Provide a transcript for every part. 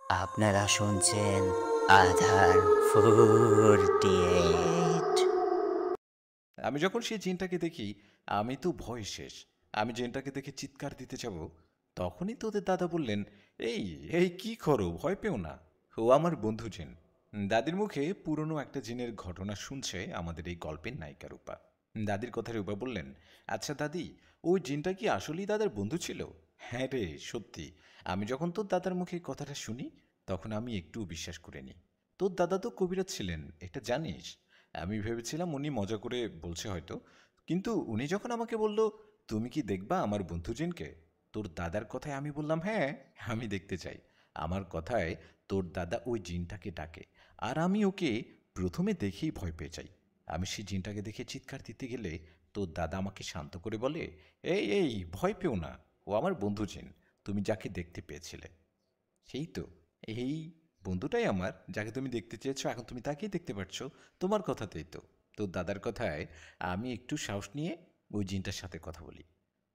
আপনারা শুনছেন আধার 48। আমি যখন সেই জিনটাকে দেখি, আমি তো ভয় শেষ। আমি জিনটাকে দেখে চিৎকার দিতে যাব, তখনই তোদের দাদা বললেন, এই এই কি করো, ভয় পেও না, ও আমার বন্ধু জিন। দাদির মুখে পুরনো একটা জিনের ঘটনা শুনছে আমাদের এই গল্পের নায়িকা রূপা। দাদির কথা রূপা বললেন, আচ্ছা দাদি, ওই জিনটা কি আসলেই দাদার বন্ধু ছিল? হ্যাঁ রে, সত্যি। আমি যখন তোর দাদার মুখে এই কথাটা শুনি, তখন আমি একটুও বিশ্বাস করিনি। তোর দাদা তো কবিরাজ ছিলেন, এটা জানিস। আমি ভেবেছিলাম উনি মজা করে বলছে হয়তো, কিন্তু উনি যখন আমাকে বলল, তুমি কি দেখবা আমার বন্ধু জিনকে, তোর দাদার কথায় আমি বললাম, হ্যাঁ, আমি দেখতে চাই। আমার কথায় তোর দাদা ওই জিনটাকে ডাকে, আর আমি ওকে প্রথমে দেখেই ভয় পেয়ে যাই। আমি সেই জিনটাকে দেখে চিৎকার দিতে গেলে তোর দাদা আমাকে শান্ত করে বলে, এই এই ভয় পেও না, ও আমার বন্ধু জিন, তুমি যাকে দেখতে পেয়েছিলে। সেই তো, এই বন্ধুটাই আমার, যাকে তুমি দেখতে চেয়েছো, এখন তুমি তাকেই দেখতে পাচ্ছ। তোমার কথাতেই তো। তোর দাদার কথায় আমি একটু সাহস নিয়ে ওই জিনটার সাথে কথা বলি।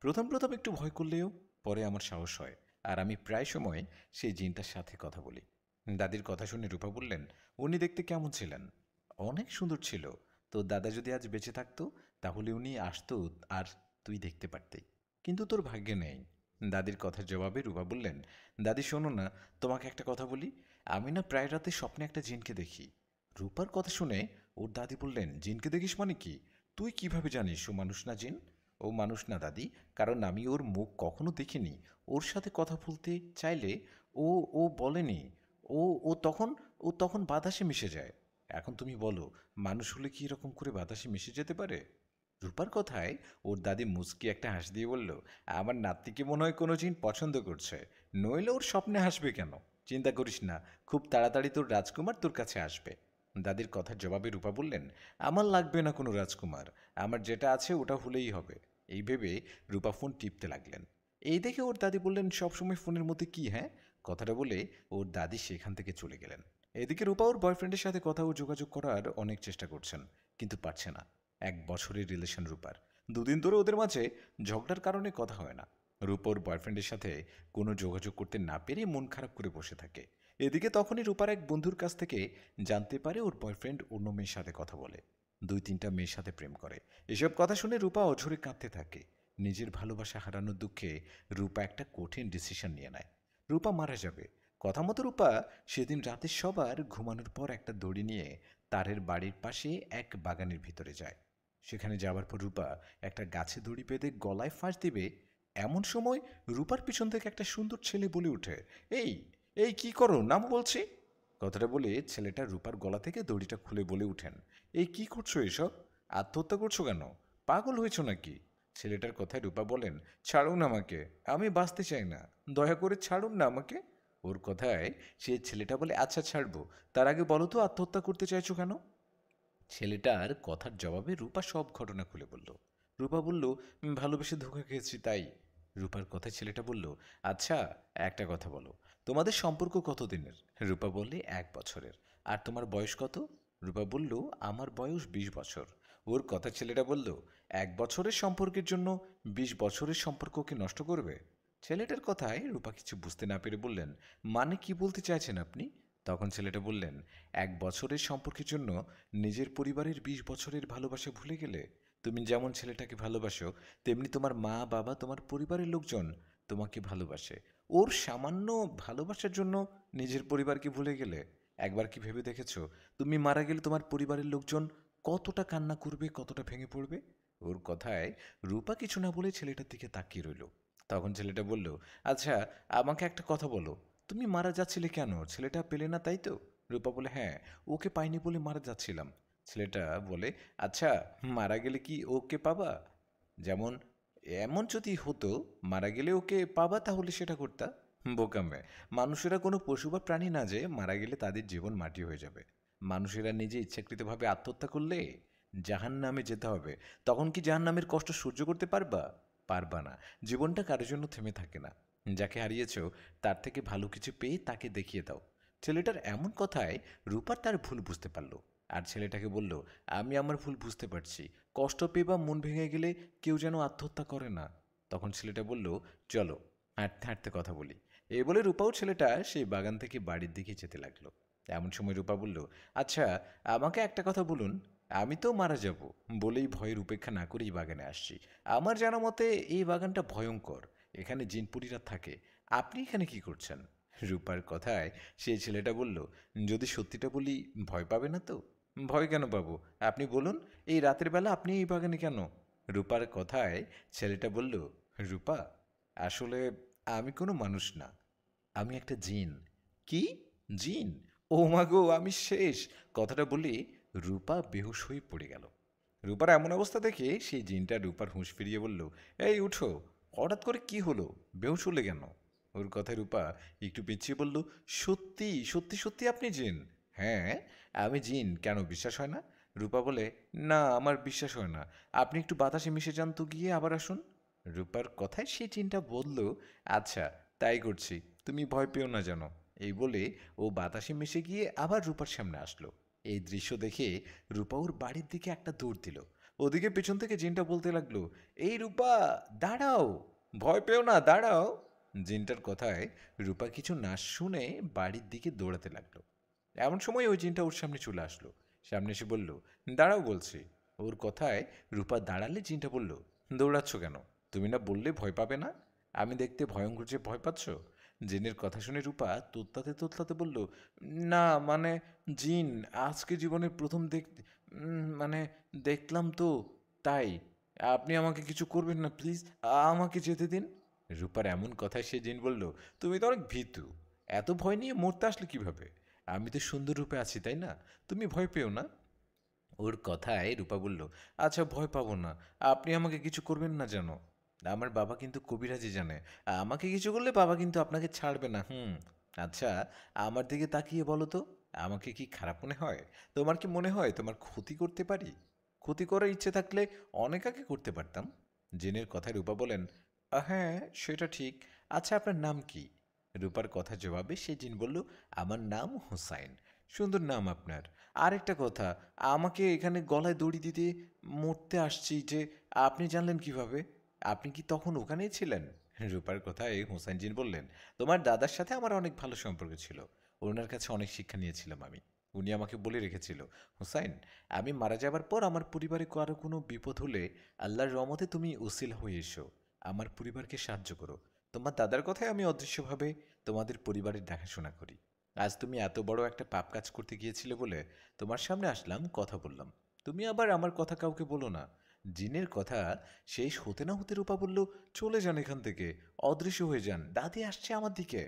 প্রথম প্রথম একটু ভয় করলেও পরে আমার সাহস হয়, আর আমি প্রায় সময় সেই জিনটার সাথে কথা বলি। দাদির কথা শুনে রূপা বললেন, উনি দেখতে কেমন ছিলেন? অনেক সুন্দর ছিল। তোর দাদা যদি আজ বেঁচে থাকতো, তাহলে উনি আসতো, আর তুই দেখতে পারতেই। কিন্তু তোর ভাগ্যে নেই। দাদির কথার জবাবে রূপা বললেন, দাদি শোনো না, তোমাকে একটা কথা বলি। আমি না প্রায় রাতে স্বপ্নে একটা জিনকে দেখি। রূপার কথা শুনে ওর দাদি বললেন, জিনকে দেখিস মানে কি? তুই কিভাবে জানিস ও মানুষ না জিন? ও মানুষ না দাদি, কারণ আমি ওর মুখ কখনো দেখিনি। ওর সাথে কথা বলতে চাইলে ও ও বলেনি। ও ও তখন ও তখন বাতাসে মিশে যায়। এখন তুমি বলো, মানুষ হলে কি এরকম করে বাতাসে মিশে যেতে পারে? রূপার কথায় ওর দাদি মুচকি একটা হাসি দিয়ে বলল, আমার নাতিকে মনে হয় কোনো জিন পছন্দ করছে, নইলে ওর স্বপ্নে হাসবে কেন? চিন্তা করিস না, খুব তাড়াতাড়ি তোর রাজকুমার তোর কাছে আসবে। দাদির কথার জবাবে রূপা বললেন, আমার লাগবে না কোনো রাজকুমার, আমার যেটা আছে ওটা হলেই হবে। এই ভেবে রূপা ফোন টিপতে লাগলেন। এই দেখে ওর দাদি বললেন, সবসময় ফোনের মধ্যে কি, হ্যাঁ? কথাটা বলে ওর দাদি সেখান থেকে চলে গেলেন। এদিকে রূপা ওর বয়ফ্রেন্ডের সাথে কথা ও যোগাযোগ করার অনেক চেষ্টা করছেন, কিন্তু পারছে না। 1 বছরের রিলেশন রূপার। দুদিন ধরে ওদের মাঝে ঝগড়ার কারণে কথা হয় না। রূপা ওর বয়ফ্রেন্ডের সাথে কোনো যোগাযোগ করতে না পেরে মন খারাপ করে বসে থাকে। এদিকে তখনই রূপার এক বন্ধুর কাছ থেকে জানতে পারে ওর বয়ফ্রেন্ড অন্য মেয়ের সাথে কথা বলে, 2-3টা মেয়ের সাথে প্রেম করে। এসব কথা শুনে রূপা অঝরে কাঁদতে থাকে। নিজের ভালোবাসা হারানোর দুঃখে রূপা একটা কঠিন ডিসিশন নিয়ে নেয়। রূপা মারা যাবে। কথা মতো রূপা সেদিন রাতে সবার ঘুমানোর পর একটা দড়ি নিয়ে তারের বাড়ির পাশে এক বাগানের ভিতরে যায়। সেখানে যাওয়ার পর রূপা একটা গাছে দড়ি বেঁধে গলায় ফাঁস দিবে, এমন সময় রূপার পিছন থেকে একটা সুন্দর ছেলে বলে ওঠে, এই এই কি করো, নাম বলছি। কথাটা বলে ছেলেটা রূপার গলা থেকে দড়িটা খুলে বলে উঠেন, এই কি করছো এসব? আত্মহত্যা করছো কেন? পাগল হয়েছো নাকি? ছেলেটার কথায় রূপা বলেন, ছাড়ুন আমাকে, আমি বাঁচতে চাই না, দয়া করে ছাড়ুন না আমাকে। ওর কথায় সে ছেলেটা বলে, আচ্ছা ছাড়বো, তার আগে বলো তো আত্মহত্যা করতে চাইছো কেন? ছেলেটার কথার জবাবে রূপা সব ঘটনা খুলে বলল। রূপা বলল, ভালোবেসে ধোঁকা খেয়েছি তাই। রূপার কথায় ছেলেটা বলল, আচ্ছা, একটা কথা বলো, তোমাদের সম্পর্ক কতদিনের? রূপা বললে, 1 বছরের। আর তোমার বয়স কত? রূপা বলল, আমার বয়স 20 বছর। ওর কথা ছেলেটা বলল, 1 বছরের সম্পর্কের জন্য 20 বছরের সম্পর্ককে নষ্ট করবে? ছেলেটার কথায় রূপা কিছু বুঝতে না পেরে বললেন, মানে কি বলতে চাইছেন আপনি? তখন ছেলেটা বললেন, 1 বছরের সম্পর্কের জন্য নিজের পরিবারের 20 বছরের ভালোবাসা ভুলে গেলে? তুমি যেমন ছেলেটাকে ভালোবাসো, তেমনি তোমার মা বাবা, তোমার পরিবারের লোকজন তোমাকে ভালোবাসে। ওর সামান্য ভালোবাসার জন্য নিজের পরিবারকে ভুলে গেলে? একবার কি ভেবে দেখেছো, তুমি মারা গেলে তোমার পরিবারের লোকজন কতটা কান্না করবে, কতটা ভেঙে পড়বে? ওর কথায় রূপা কিছু না বলে ছেলেটার দিকে তাকিয়ে রইল। তখন ছেলেটা বলল, আচ্ছা, আমাকে একটা কথা বলো, তুমি মারা যাচ্ছিলে কেন, ছেলেটা পেলে না তাই তো? রূপা বলে, হ্যাঁ, ওকে পাইনি বলে মারা যাচ্ছিলাম। ছেলেটা বলে, আচ্ছা, মারা গেলে কি ওকে পাবা? যেমন, এমন যদি হতো মারা গেলে ওকে পাবা, তাহলে সেটা করতা। বোকা মেয়ে, মানুষেরা কোনো পশু বা প্রাণী না, যে মারা গেলে তাদের জীবন মাটি হয়ে যাবে। মানুষেরা নিজে ইচ্ছাকৃতভাবে আত্মহত্যা করলে জাহান নামে যেতে হবে। তখন কি জাহান নামের কষ্ট সহ্য করতে পারবা? পারবা না। জীবনটা কারোর জন্য থেমে থাকে না। যাকে হারিয়েছ, তার থেকে ভালো কিছু পেয়ে তাকে দেখিয়ে দাও। ছেলেটার এমন কথায় রূপার তার ভুল বুঝতে পারল, আর ছেলেটাকে বলল, আমি আমার ভুল বুঝতে পারছি, কষ্ট পেয়ে বা মন ভেঙে গেলে কেউ যেন আত্মহত্যা করে না। তখন ছেলেটা বলল, চলো হাঁটতে হাঁটতে কথা বলি। এই বলে রূপা ও ছেলেটা সেই বাগান থেকে বাড়ির দিকে যেতে লাগলো। এমন সময় রূপা বলল, আচ্ছা, আমাকে একটা কথা বলুন, আমি তো মারা যাব বলেই ভয়ের উপেক্ষা না করেই বাগানে আসছি। আমার জানা মতে এই বাগানটা ভয়ঙ্কর, এখানে জিনপুরীরা থাকে। আপনি এখানে কি করছেন? রূপার কথায় সেই ছেলেটা বলল, যদি সত্যিটা বলি ভয় পাবে না তো? ভয় কেন পাবো? আপনি বলুন, এই রাতের বেলা আপনি এই বাগানে কেন? রূপার কথায় ছেলেটা বলল, রূপা, আসলে আমি কোনো মানুষ না, আমি একটা জিন। কি? জিন? ও মা গো, আমি শেষ! কথাটা বলে রূপা বেহুশ হয়ে পড়ে গেল। রূপার এমন অবস্থা দেখে সেই জিনটা রূপার হুঁশ ফিরিয়ে বলল, এই উঠো, হঠাৎ করে কি হলো? বেহুশ হলে কেন? ওর কথায় রূপা একটু পিছিয়ে বলল, সত্যি সত্যি সত্যি আপনি জিন? হ্যাঁ, আমি জিন। কেন বিশ্বাস হয় না? রূপা বলে, না, আমার বিশ্বাস হয় না। আপনি একটু বাতাসে মিশে যান তো, গিয়ে আবার আসুন। রূপার কথায় সেই জিনটা বলল, আচ্ছা, তাই করছি, তুমি ভয় পেও না যেন। এই বলে ও বাতাসে মিশে গিয়ে আবার রূপার সামনে আসলো। এই দৃশ্য দেখে রূপা ওর বাড়ির দিকে একটা দৌড় দিল। ওদিকে পেছন থেকে জিনটা বলতে লাগলো, এই রূপা, দাঁড়াও, ভয় পেও না, দাঁড়াও। জিনটার কথায় রূপা কিছু না শুনে বাড়ির দিকে দৌড়াতে লাগলো। এমন সময় ওই জিনটা ওর সামনে চলে আসলো। সামনে এসে বলল, দাঁড়াও বলছি। ওর কথায় রূপা দাঁড়ালে জিনটা বলল, দৌড়াচ্ছ কেন? তুমি না বললে ভয় পাবে না? আমি দেখতে ভয়ঙ্কর যে ভয় পাচ্ছ? জিনের কথা শুনে রূপা তোতলাতে তোতলাতে বলল, না মানে, জিন, আজকে জীবনে প্রথম মানে দেখলাম তো, তাই। আপনি আমাকে কিছু করবেন না প্লিজ, আমাকে যেতে দিন। রূপার এমন কথায় সে জিন বলল, তুমি তো অনেক ভীতু, এত ভয় নিয়ে মরতে আসলে কিভাবে? আমি তো সুন্দর রূপে আছি, তাই না? তুমি ভয় পেও না। ওর কথায় রূপা বলল, আচ্ছা, ভয় পাবো না, আপনি আমাকে কিছু করবেন না যেন। আমার বাবা কিন্তু কবিরাজি জানে, আমাকে কিছু করলে বাবা কিন্তু আপনাকে ছাড়বে না। আচ্ছা, আমার দিকে তাকিয়ে বলো তো, আমাকে কি খারাপ মনে হয়? তোমার কি মনে হয় তোমার ক্ষতি করতে পারি? ক্ষতি করার ইচ্ছে থাকলে অনেক আগে করতে পারতাম। জেনের কথায় রূপা বলেন, হ্যাঁ, সেটা ঠিক। আচ্ছা, আপনার নাম কি? রূপার কথা জবাবে সে জিন বলল, আমার নাম হুসাইন। সুন্দর নাম আপনার। আরেকটা কথা, আমাকে এখানে গলায় দড়ি দিতে মরতে আসছি যে, আপনি জানলেন কিভাবে? আপনি কি তখন ওখানেই ছিলেন? রূপার কথায় হুসাইন জিন বললেন, তোমার দাদার সাথে আমার অনেক ভালো সম্পর্ক ছিল, ওনার কাছে অনেক শিক্ষা নিয়েছিলাম আমি। উনি আমাকে বলে রেখেছিল, হুসাইন, আমি মারা যাবার পর আমার পরিবারে কারো কোনো বিপদ হলে আল্লাহর রহমতে তুমি উসিলা হয়ে এসো, আমার পরিবারকে সাহায্য করো। তোমার দাদার কথায় আমি অদৃশ্যভাবে তোমাদের পরিবারের দেখাশোনা করি। আজ তুমি এত বড় একটা পাপ কাজ করতে গিয়েছিলে বলে তোমার সামনে আসলাম, কথা বললাম। তুমি আবার আমার কথা কাউকে বলো না। জিনের কথা শেষ হতে না হতে রূপা বলল, চলে যান এখান থেকে, অদৃশ্য হয়ে যান, দাদি আসছে আমার দিকে।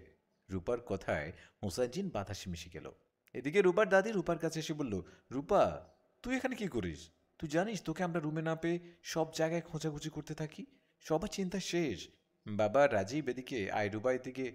রূপার কথায় হোসাইন জিন বাতাসে মিশে গেল। এদিকে রূপার দাদি রূপার কাছে এসে বলল, রূপা, তুই এখানে কি করিস? তুই জানিস তোকে আমরা রুমে না পেয়ে সব জায়গায় খোঁজাখুঁজি করতে থাকি, সবার চিন্তা শেষ। বাবা রাজীব এদিকে আয়, রূপা এদিকে।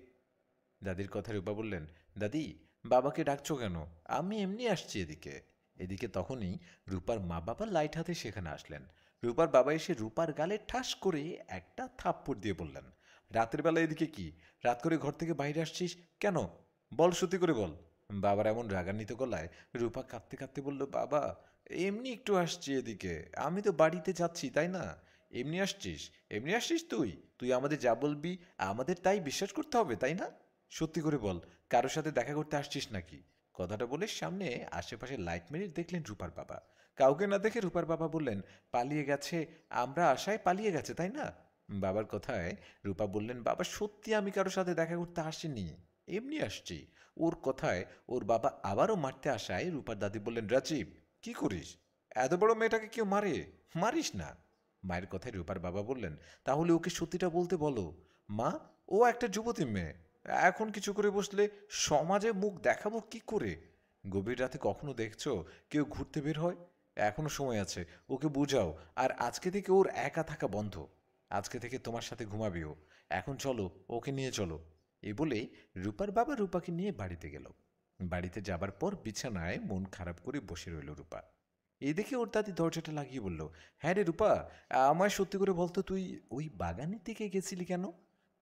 দাদির কথা রূপা বললেন, দাদি, বাবাকে ডাকছো কেন? আমি এমনি আসছি এদিকে। এদিকে তখনই রূপার মা বাবা লাইট হাতে সেখানে আসলেন। রূপার বাবা এসে রূপার গালে ঠাস করে একটা থাপ্পড় দিয়ে বললেন, রাতের বেলা এদিকে কি? রাত করে ঘর থেকে বাইরে আসছিস কেন? বল, সত্যি করে বল। বাবার এমন রাগান্বিত গলায় রূপা কাঁদতে কাঁদতে বলল, বাবা, এমনি একটু আসছি এদিকে, আমি তো বাড়িতে যাচ্ছি, তাই না? এমনি আসছিস? এমনি আসছিস তুই? তুই আমাদের যা বলবি আমাদের তাই বিশ্বাস করতে হবে, তাই না? সত্যি করে বল, কারোর সাথে দেখা করতে আসছিস নাকি? কথাটা বলে সামনে আশেপাশে লাইট মেরে দেখলেন রূপার বাবা। কাউকে না দেখে রূপার বাবা বললেন, পালিয়ে গেছে, আমরা আশায় পালিয়ে গেছে, তাই না? বাবার কথায় রূপা বললেন, বাবা, সত্যি আমি কারোর সাথে দেখা করতে আসিনি, এমনি আসছি। ওর কথায় ওর বাবা আবারও মারতে আসায় রূপার দাদি বললেন, রাজীব, কি করিস? এত বড় মেয়েটাকে কেউ মারে? মারিস না। মায়ের কথায় রূপার বাবা বললেন, তাহলে ওকে সত্যিটা বলতে বলো। মা, ও একটা যুবতী মেয়ে, এখন কিছু করে বসলে সমাজে মুখ দেখাবো কি করে? গভীর রাতে কখনো দেখছো কেউ ঘুরতে বের হয়? এখনো সময় আছে, ওকে বুঝাও। আর আজকে থেকে ওর একা থাকা বন্ধ, আজকে থেকে তোমার সাথে ঘুমাবে ও। এখন চলো, ওকে নিয়ে চলো। এই বলে রূপার বাবা রূপাকে নিয়ে বাড়িতে গেল। বাড়িতে যাবার পর বিছানায় মন খারাপ করে বসে রইল রূপা। এদিকে ওর দাদি দরজাটা লাগিয়ে বলল, হ্যাঁ রে রূপা, আমায় সত্যি করে বলতো, তুই ওই বাগানের দিকে গেছিলি কেন?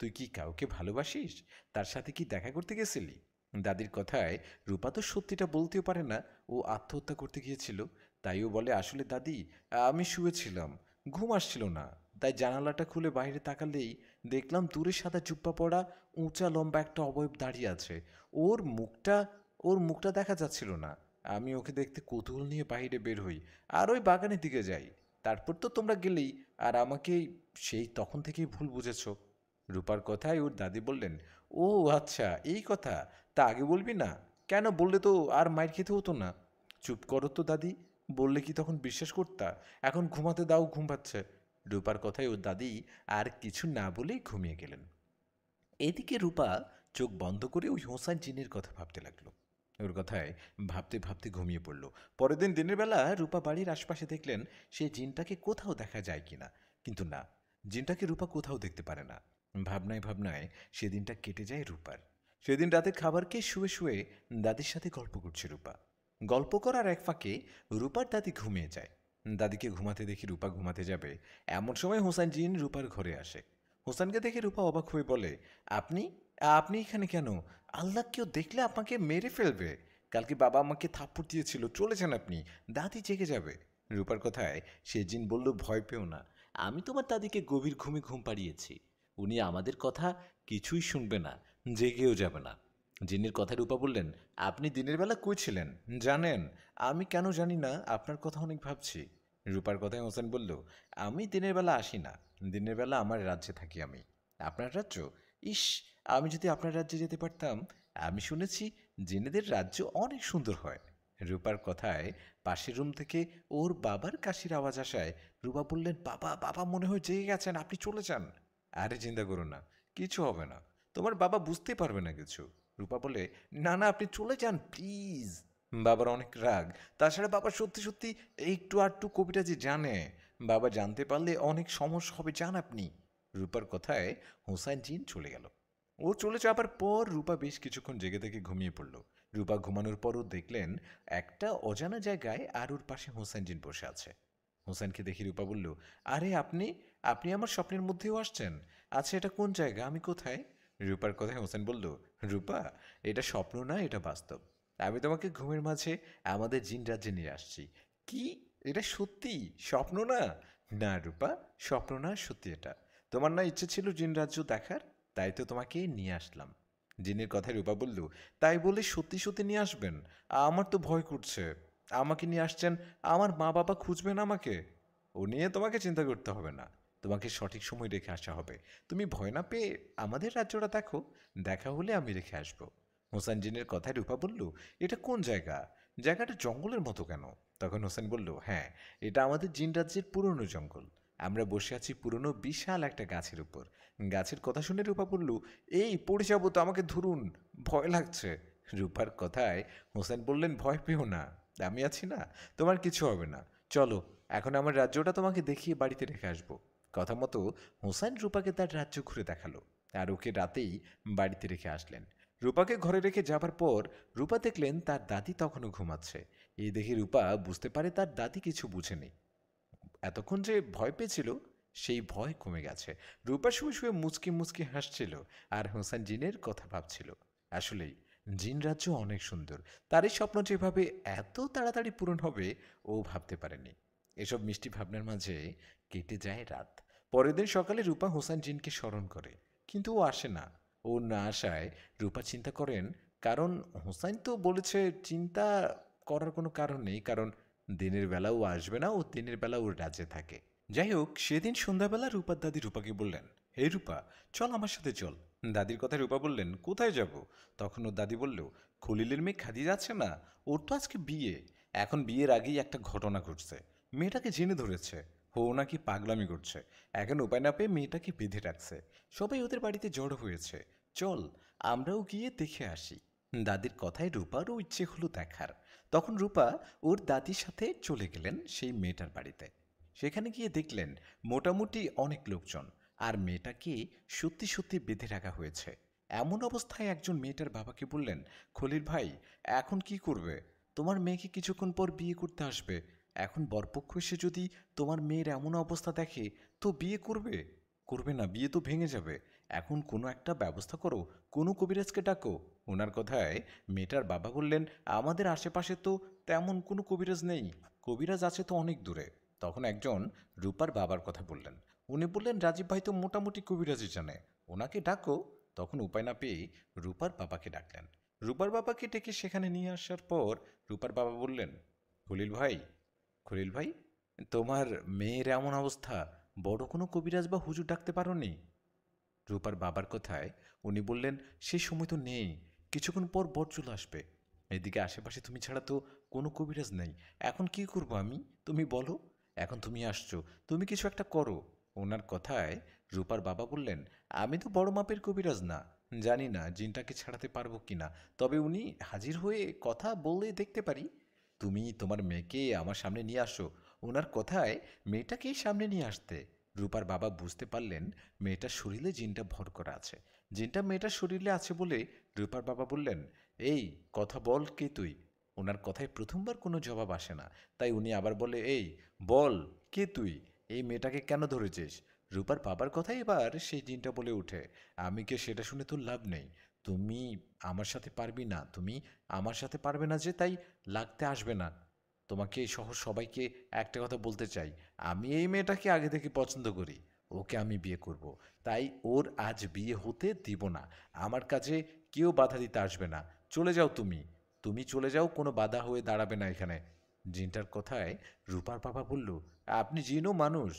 তুই কি কাউকে ভালোবাসিস? তার সাথে কি দেখা করতে গেছিলি? দাদির কথায় রূপা তো সত্যিটা বলতেও পারে না, ও আত্মহত্যা করতে গিয়েছিল। তাই ও বলে, আসলে দাদি, আমি শুয়েছিলাম, ঘুম আসছিল না, তাই জানালাটা খুলে বাইরে তাকালেই দেখলাম দূরে সাদা জুব্বা পরা উঁচা লম্বা একটা অবয়ব দাঁড়িয়ে আছে। ওর মুখটা ওর মুখটা দেখা যাচ্ছিল না। আমি ওকে দেখতে কৌতূহল নিয়ে বাইরে বের হই আর ওই বাগানের দিকে যাই। তারপর তো তোমরা গেলেই আর আমাকে সেই তখন থেকেই ভুল বুঝেছ। রূপার কথায় ওর দাদি বললেন, ও আচ্ছা এই কথা, তা আগে বলবি না? কেন বললে তো আর মাইর খেতে হতো না। চুপ করো তো দাদি, বললে কি তখন বিশ্বাস করতা? এখন ঘুমাতে দাও, ঘুম পাচ্ছে। রূপার কথায় ওর দাদি আর কিছু না বলেই ঘুমিয়ে গেলেন। এদিকে রূপা চোখ বন্ধ করে ওই হোসাইন জিনের কথা ভাবতে লাগলো। ওর কথায় ভাবতে ভাবতে ঘুমিয়ে পড়ল। পরের দিন দিনের বেলা রূপা বাড়ির আশপাশে দেখলেন সেই জিনটাকে কোথাও দেখা যায় কিনা, কিন্তু না, জিনটাকে রূপা কোথাও দেখতে পারে না। ভাবনায় ভাবনায় সেদিনটা কেটে যায় রূপার। সেদিন রাতে খাবার খেয়ে শুয়ে শুয়ে দাদির সাথে গল্প করছে রূপা। গল্প করার এক ফাঁকে রূপার দাদি ঘুমিয়ে যায়। দাদিকে ঘুমাতে দেখে রূপা ঘুমাতে যাবে, এমন সময় হোসেন জিন রূপার ঘরে আসে। হোসেনকে দেখে রূপা অবাক হয়ে বলে, আপনি আপনি এখানে কেন? আল্লাহ, কেউ দেখলে আপনাকে মেরে ফেলবে। কালকে বাবা আমাকে থাপ্পড় দিয়েছিল, চলেছেন আপনি, দাদি জেগে যাবে। রূপার কথায় সে জিন বলল, ভয় পেও না, আমি তোমার দাদিকে গভীর ঘুমে ঘুম পাড়িয়েছি। উনি আমাদের কথা কিছুই শুনবে না, জেগেও যাবে না। জিনের কথায় রূপা বললেন, আপনি দিনের বেলা কই ছিলেন জানেন? আমি কেন জানি না, আপনার কথা অনেক ভাবছি। রূপার কথায় হোসেন বলল, আমি দিনের বেলা আসি না, দিনের বেলা আমার রাজ্যে থাকি আমি। আপনার রাজ্য? ইস, আমি যদি আপনার রাজ্যে যেতে পারতাম। আমি শুনেছি জেনেদের রাজ্য অনেক সুন্দর হয়। রূপার কথায় পাশের রুম থেকে ওর বাবার কাশির আওয়াজ আসায় রূপা বললেন, বাবা বাবা মনে হয় জেগে গেছেন, আপনি চলে যান। আরে চিন্তা করো না, কিছু হবে না, তোমার বাবা বুঝতে পারবে না কিছু। রূপা বলে, না না, আপনি চলে যান প্লিজ। বাবার অনেক রাগ, তাছাড়া বাবা সত্যি সত্যি একটু আধটু কবিরাজি জানে। বাবা জানতে পারলে অনেক সমস্যা হবে, জান আপনি। রূপার কথায় হোসাইন জিন চলে গেল। ও চলে যাবার পর রূপা বেশ কিছুক্ষণ জেগে থেকে ঘুমিয়ে পড়ল। রূপা ঘুমানোর পরও দেখলেন একটা অজানা জায়গায় আর ওর পাশে হোসেন জিন বসে আছে। হোসেনকে দেখে রূপা বলল, আরে আপনি আপনি আমার স্বপ্নের মধ্যেও আসছেন? আচ্ছা, এটা কোন জায়গা, আমি কোথায়? রূপার কথায় হোসেন বলল, রূপা, এটা স্বপ্ন না, এটা বাস্তব। আমি তোমাকে ঘুমের মাঝে আমাদের জিন রাজ্যে নিয়ে আসছি। কি, এটা সত্যি, স্বপ্ন না? না রূপা, স্বপ্ন না, সত্যি এটা। তোমার না ইচ্ছে ছিল জিন রাজ্য দেখার, তাই তো তোমাকে নিয়ে আসলাম। জিনের কথায় রূপা বলল, তাই বলে সত্যি সত্যি নিয়ে আসবেন? আমার তো ভয় করছে। আমাকে নিয়ে আসছেন, আমার মা বাবা খুঁজবেন আমাকে? ও নিয়ে তোমাকে চিন্তা করতে হবে না, তোমাকে সঠিক সময় রেখে আসা হবে। তুমি ভয় না পেয়ে আমাদের রাজ্যটা দেখো, দেখা হলে আমি রেখে আসবো। হোসেন জিনের কথায় রূপা বলল, এটা কোন জায়গা? জায়গাটা জঙ্গলের মতো কেন? তখন হোসেন বলল, হ্যাঁ, এটা আমাদের জিন রাজ্যের পুরনো জঙ্গল। আমরা বসে আছি পুরনো বিশাল একটা গাছের উপর। গাছের কথা শুনে রূপা বলল, এই পড়ে যাবো তো, আমাকে ধরুন, ভয় লাগছে। রূপার কথায় হোসেন বললেন, ভয় পেও না, আমি আছি না, তোমার কিছু হবে না। চলো, এখন আমার রাজ্যটা তোমাকে দেখিয়ে বাড়িতে রেখে আসবো। কথা মতো হোসেন রূপাকে তার রাজ্য ঘুরে দেখালো আর ওকে রাতেই বাড়িতে রেখে আসলেন। রূপাকে ঘরে রেখে যাবার পর রূপা দেখলেন তার দাদি তখনও ঘুমাচ্ছে। এই দেখে রূপা বুঝতে পারে তার দাদি কিছু বুঝেনি। এতক্ষণ যে ভয় পেয়েছিল সেই ভয় কমে গেছে। রূপা শুয়ে শুয়ে মুচকি মুচকি হাসছিল আর হোসেন জিনের কথা ভাবছিল। আসলেই জিন রাজ্য অনেক সুন্দর। তার এই স্বপ্ন যেভাবে এত তাড়াতাড়ি পূরণ হবে ও ভাবতে পারেনি। এসব মিষ্টি ভাবনার মাঝে কেটে যায় রাত। পরের দিন সকালে রূপা হোসেন জিনকে স্মরণ করে, কিন্তু ও আসে না। ও না আসায় রূপা চিন্তা করেন, কারণ হোসাইন তো বলেছে চিন্তা করার কোনো কারণ নেই, কারণ দিনের বেলা ও আসবে না, ও দিনের বেলা ওর রাজ্যে থাকে। যাই হোক, সেদিন সন্ধ্যাবেলা রূপার দাদি রূপাকে বললেন, হে রূপা, চল আমার সাথে চল। দাদির কথায় রূপা বললেন, কোথায় যাব? তখন ওর দাদি বলল, খলিলের মেয়ে খাদিজা আছে না, ওর তো আজকে বিয়ে। এখন বিয়ের আগেই একটা ঘটনা ঘটছে, মেয়েটাকে জেনে ধরেছে। ও নাকি পাগলামি করছে। এখন উপায় না পেয়ে মেয়েটাকে বেঁধে রাখছে। সবাই ওদের বাড়িতে জড়ো হয়েছে। চল, আমরাও গিয়ে দেখে আসি। দাদির কথায় রূপারও ইচ্ছে হলো দেখার। তখন রূপা ওর দাদির সাথে চলে গেলেন সেই মেয়েটার বাড়িতে। সেখানে গিয়ে দেখলেন মোটামুটি অনেক লোকজন, আর মেয়েটাকে সত্যি সত্যি বেঁধে রাখা হয়েছে। এমন অবস্থায় একজন মেয়েটার বাবাকে বললেন, খলিল ভাই, এখন কি করবে? তোমার মেয়েকে কিছুক্ষণ পর বিয়ে করতে আসবে। এখন বরপক্ষ এসে যদি তোমার মেয়ের এমন অবস্থা দেখে তো বিয়ে করবে? করবে না, বিয়ে তো ভেঙে যাবে। এখন কোনো একটা ব্যবস্থা করো, কোনো কবিরাজকে ডাকো। ওনার কথায় মেয়েটার বাবা বললেন, আমাদের আশেপাশে তো তেমন কোনো কবিরাজ নেই, কবিরাজ আছে তো অনেক দূরে। তখন একজন রূপার বাবার কথা বললেন, উনি বললেন রাজীব ভাই তো মোটামুটি কবিরাজি জানে, ওনাকে ডাকো। তখন উপায় না পেয়ে রূপার বাবাকে ডাকলেন। রূপার বাবাকে ডেকে সেখানে নিয়ে আসার পর রূপার বাবা বললেন, খলিল ভাই, খলিল ভাই, তোমার মেয়ের এমন অবস্থা, বড় কোনো কবিরাজ বা হুজুর ডাকতে পারোনি? রূপার বাবার কথায় উনি বললেন, সেই সময় তো নেই, কিছুক্ষণ পর বর চলে আসবে। এদিকে আশেপাশে তুমি ছাড়া তো কোনো কবিরাজ নেই। এখন কি করবো আমি, তুমি বলো। এখন তুমি আসছো, তুমি কিছু একটা করো। ওনার কথায় রূপার বাবা বললেন, আমি তো বড় মাপের কবিরাজ না, জানি না জিনটাকে ছাড়াতে পারবো কিনা, তবে উনি হাজির হয়ে কথা বলে দেখতে পারি। তুমি তোমার মেয়েকে আমার সামনে নিয়ে আসো। ওনার কথায় মেয়েটাকেই সামনে নিয়ে আসতে রূপার বাবা বুঝতে পারলেন মেয়েটার শরীরে জিনটা ভর করা আছে। জিনটা মেয়েটার শরীরে আছে বলে রূপার বাবা বললেন, এই কথা বল, কে তুই? ওনার কথায় প্রথমবার কোনো জবাব আসে না, তাই উনি আবার বলে, এই বল, কে তুই? এই মেয়েটাকে কেন ধরেছিস? রূপার বাবার কথাই এবার সেই জিনটা বলে ওঠে, আমি কে সেটা শুনে তোর লাভ নেই। তুমি আমার সাথে পারবি না, তুমি আমার সাথে পারবে না যে, তাই লাগতে আসবে না। তোমাকে সহ সবাইকে একটা কথা বলতে চাই, আমি এই মেয়েটাকে আগে থেকে পছন্দ করি, ওকে আমি বিয়ে করব। তাই ওর আজ বিয়ে হতে দিব না। আমার কাজে কেউ বাধা দিতে আসবে না। চলে যাও তুমি, তুমি চলে যাও, কোনো বাধা হয়ে দাঁড়াবে না এখানে। জিনটার কথায় রূপার বাবা বলল, আপনি জিনও মানুষ,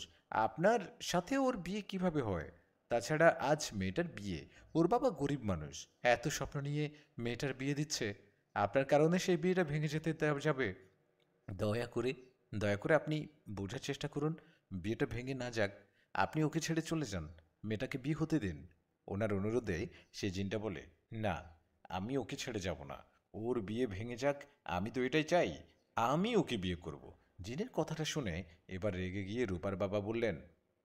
আপনার সাথে ওর বিয়ে কিভাবে হয়? তাছাড়া আজ মেয়েটার বিয়ে, ওর বাবা গরিব মানুষ, এত স্বপ্ন নিয়ে মেয়েটার বিয়ে দিচ্ছে, আপনার কারণে সেই বিয়েটা ভেঙে যেতে দেওয়া যাবে? দয়া করে, দয়া করে আপনি বোঝার চেষ্টা করুন, বিয়েটা ভেঙে না যাক। আপনি ওকে ছেড়ে চলে যান, মেয়েটাকে বিয়ে হতে দিন। ওনার অনুরোধে সে জিনটা বলে, না, আমি ওকে ছেড়ে যাব না। ওর বিয়ে ভেঙে যাক, আমি তো এটাই চাই। আমি ওকে বিয়ে করব। জিনের কথাটা শুনে এবার রেগে গিয়ে রূপার বাবা বললেন,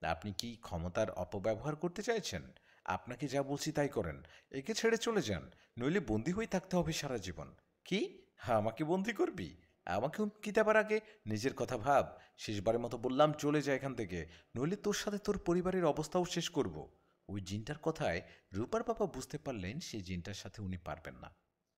আপনি কি ক্ষমতার অপব্যবহার করতে চাইছেন? আপনাকে যা বলছি তাই করেন, একে ছেড়ে চলে যান, নইলে বন্দি হয়ে থাকতে হবে সারা জীবন। কি? হ্যাঁ, আমাকে বন্দি করবি? আমাকে হুমকি দেবার আগে নিজের কথা ভাব। শেষবারের মতো বললাম, চলে যা এখান থেকে, নইলে তোর সাথে তোর পরিবারের অবস্থাও শেষ করব। ওই জিনটার কথায় রূপার বাবা বুঝতে পারলেন সেই জিনটার সাথে উনি পারবেন না।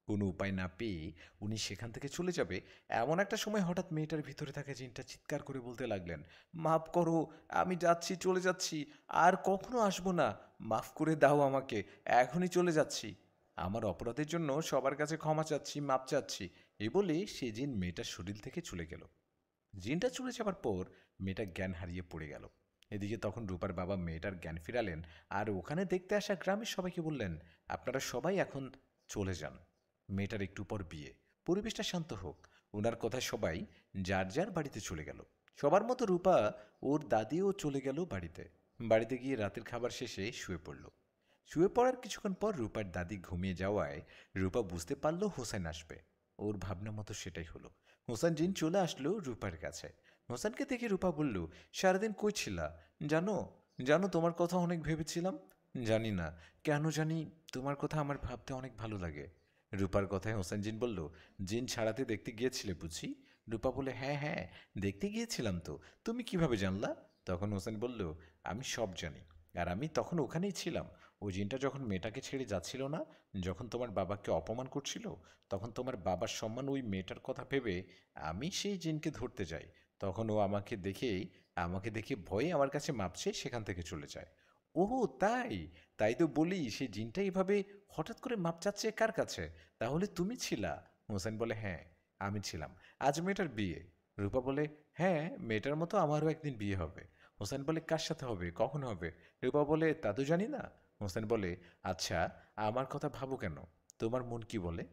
কোনো উপায় না পেয়ে উনি সেখান থেকে চলে যাবে, এমন একটা সময় হঠাৎ মেয়েটার ভিতরে থাকা জিনটা চিৎকার করে বলতে লাগলেন, মাফ করো, আমি যাচ্ছি, চলে যাচ্ছি, আর কখনো আসবো না, মাফ করে দাও আমাকে, এখনই চলে যাচ্ছি, আমার অপরাধের জন্য সবার কাছে ক্ষমা চাচ্ছি, মাপ চাচ্ছি। এই বলে সে জিন মেয়েটার শরীর থেকে চলে গেল। জিনটা চলে যাবার পর মেয়েটা জ্ঞান হারিয়ে পড়ে গেল। এদিকে তখন রূপার বাবা মেয়েটার জ্ঞান ফিরালেন, আর ওখানে দেখতে আসা গ্রামের সবাইকে বললেন, আপনারা সবাই এখন চলে যান, মেয়েটার একটু পর বিয়ে, পরিবেশটা শান্ত হোক। ওনার কথায় সবাই যার যার বাড়িতে চলে গেল। সবার মতো রূপা ওর দাদিও চলে গেল বাড়িতে। বাড়িতে গিয়ে রাতের খাবার শেষে শুয়ে পড়ল। শুয়ে পড়ার কিছুক্ষণ পর রূপার দাদি ঘুমিয়ে যাওয়ায় রূপা বুঝতে পারল হোসেন আসবে। ওর ভাবনা মতো সেটাই হলো। হোসেন জিন চলে আসলো রূপার কাছে। হোসেনকে দেখে রূপা বলল, সারাদিন কই ছিলা? জানো, জানো তোমার কথা অনেক ভেবেছিলাম। জানি না, কেন জানি তোমার কথা আমার ভাবতে অনেক ভালো লাগে। রূপার কথায় হোসেন জিন বলল, জিন ছাড়াতে দেখতে গিয়েছিলে বুঝি? রূপা বলে, হ্যাঁ হ্যাঁ, দেখতে গিয়েছিলাম তো, তুমি কিভাবে জানলা? তখন হোসেন বলল, আমি সব জানি, আর আমি তখন ওখানেই ছিলাম। ওই জিনটা যখন মেয়েটাকে ছেড়ে যাচ্ছিল না, যখন তোমার বাবাকে অপমান করছিল, তখন তোমার বাবার সম্মান ওই মেয়েটার কথা ভেবে আমি সেই জিনকে ধরতে যাই। তখন ও আমাকে দেখে ভয়ে আমার কাছে মাপছে, সেখান থেকে চলে যায়। ওহো তাই, তাই তো বলি, সেই জিনটা এইভাবে হঠাৎ করে মাপ চাচ্ছে কার কাছে? তাহলে তুমি ছিলা? হোসেন বলে, হ্যাঁ, আমি ছিলাম। আজ মেয়েটার বিয়ে। রূপা বলে, হ্যাঁ, মেয়েটার মতো আমারও একদিন বিয়ে হবে। হোসেন বলে, কার সাথে হবে, কখন হবে? রূপা বলে, তা তো জানি না। হোসেন বলে, আচ্ছা, আমার কথা ভাবো কেন, তোমার মন কি বলে?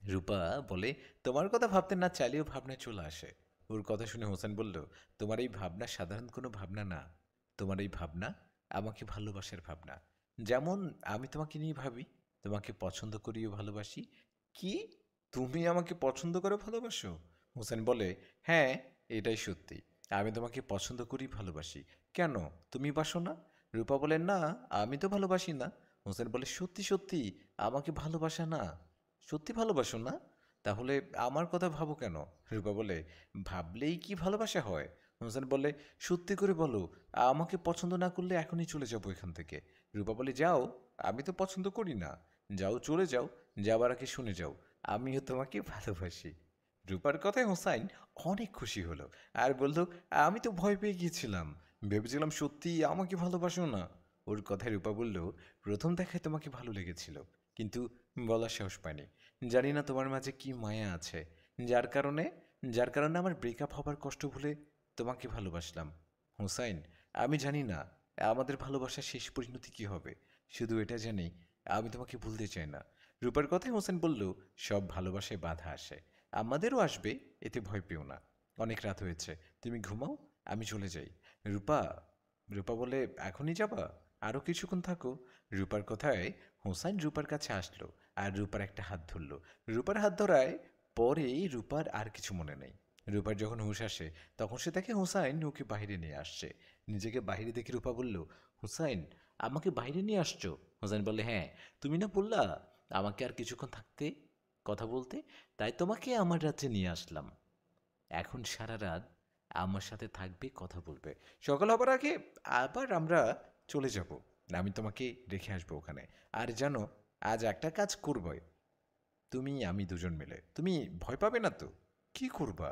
রূপা বলে, তোমার কথা ভাবতে না চাইলেও ভাবনায় চলে আসে। ওর কথা শুনে হোসেন বলল, তোমার এই ভাবনা সাধারণ কোনো ভাবনা না, তোমার এই ভাবনা আমাকে ভালোবাসার ভাবনা। যেমন আমি তোমাকে নিয়ে ভাবি, তোমাকে পছন্দ করিও ভালোবাসি। কি? তুমি আমাকে পছন্দ করে ভালোবাসো? হোসেন বলে, হ্যাঁ, এটাই সত্যি, আমি তোমাকে পছন্দ করি, ভালোবাসি। কেন, তুমি বাসো না? রূপা বলে, না, আমি তো ভালোবাসি না। হোসেন বলে, সত্যি সত্যি আমাকে ভালোবাসা না? সত্যি ভালোবাসো না? তাহলে আমার কথা ভাবো কেন? রূপা বলে, ভাবলেই কি ভালোবাসা হয়? হোসেন বলে, সত্যি করে বলো, আমাকে পছন্দ না করলে এখনই চলে যাবো এখান থেকে। রূপা বলে, যাও, আমি তো পছন্দ করি না। যাও, চলে যাও, যাবার আগে শুনে যাও, আমিও তোমাকে ভালোবাসি। রূপার কথায় হোসাইন অনেক খুশি হলো আর বলল, আমি তো ভয় পেয়ে গিয়েছিলাম, ভেবেছিলাম সত্যি আমাকে ভালোবাসো না। ওর কথায় রূপা বলল, প্রথম দেখায় তোমাকে ভালো লেগেছিল, কিন্তু বলার সাহস পাইনি। জানি না তোমার মাঝে কি মায়া আছে, যার কারণে যার কারণে আমার ব্রেকআপ হবার কষ্ট ভুলে তোমাকে ভালোবাসলাম। হুসাইন, আমি জানি না আমাদের ভালোবাসার শেষ পরিণতি কি হবে, শুধু এটা জানি আমি তোমাকে ভুলতে চাই না। রূপার কথায় হোসেন বলল, সব ভালোবাসায় বাধা আসে, আমাদেরও আসবে, এতে ভয় পেও না। অনেক রাত হয়েছে, তুমি ঘুমাও, আমি চলে যাই। রূপা রূপা বলে, এখনই যাবা? আরও কিছুক্ষণ থাকো। রূপার কথায় হোসাইন রূপার কাছে আসলো আর রূপার একটা হাত ধরল। রূপার হাত ধরায় পরেই রূপার আর কিছু মনে নেই। রূপার যখন হুঁশ আসে তখন সে দেখে হোসাইন ওকে বাইরে নিয়ে আসছে। নিজেকে বাইরে দেখে রূপা বলল, হুসাইন, আমাকে বাইরে নিয়ে আসছো? হোসাইন বললে, হ্যাঁ, তুমি না বললা আমাকে আর কিছুক্ষণ থাকতে, কথা বলতে, তাই তোমাকে আমার রাজ্যে নিয়ে আসলাম। এখন সারা রাত আমার সাথে থাকবে, কথা বলবে। সকাল হবার আগে আবার আমরা চলে যাব, আমি তোমাকে রেখে আসবো ওখানে। আর জানো, আজ একটা কাজ করবে, তুমি আমি দুজন মিলে। তুমি ভয় পাবে না তো? কি করবা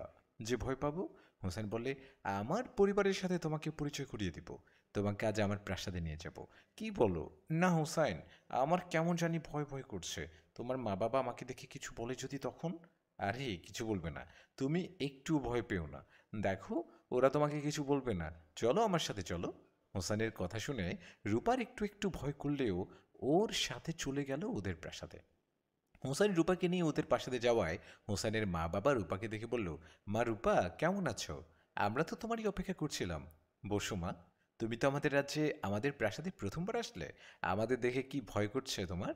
যে ভয় পাবো? হোসেন বলে, আমার পরিবারের সাথে তোমাকে পরিচয় করিয়ে দিব, তোমাকে আজ আমার প্রাসাদে নিয়ে যাব। কি বলো? না হোসাইন, আমার কেমন জানি ভয় ভয় করছে। তোমার মা বাবা আমাকে দেখে কিছু বলে যদি তখন? আরে কিছু বলবে না, তুমি একটু ভয় পেও না। দেখো, ওরা তোমাকে কিছু বলবে না, চলো আমার সাথে চলো। হোসেনের কথা শুনে রূপার একটু একটু ভয় করলেও ওর সাথে চলে গেল ওদের প্রাসাদে। হোসেন রূপাকে নিয়ে ওদের প্রাসাদে যাওয়ায় হোসেনের মা বাবা রূপাকে দেখে বলল, মা রূপা, কেমন আছো? আমরা তো তোমারই অপেক্ষা করছিলাম। বসো মা, তুমি তো আমাদের রাজ্যে আমাদের প্রাসাদে প্রথমবার আসলে, আমাদের দেখে কি ভয় করছে তোমার?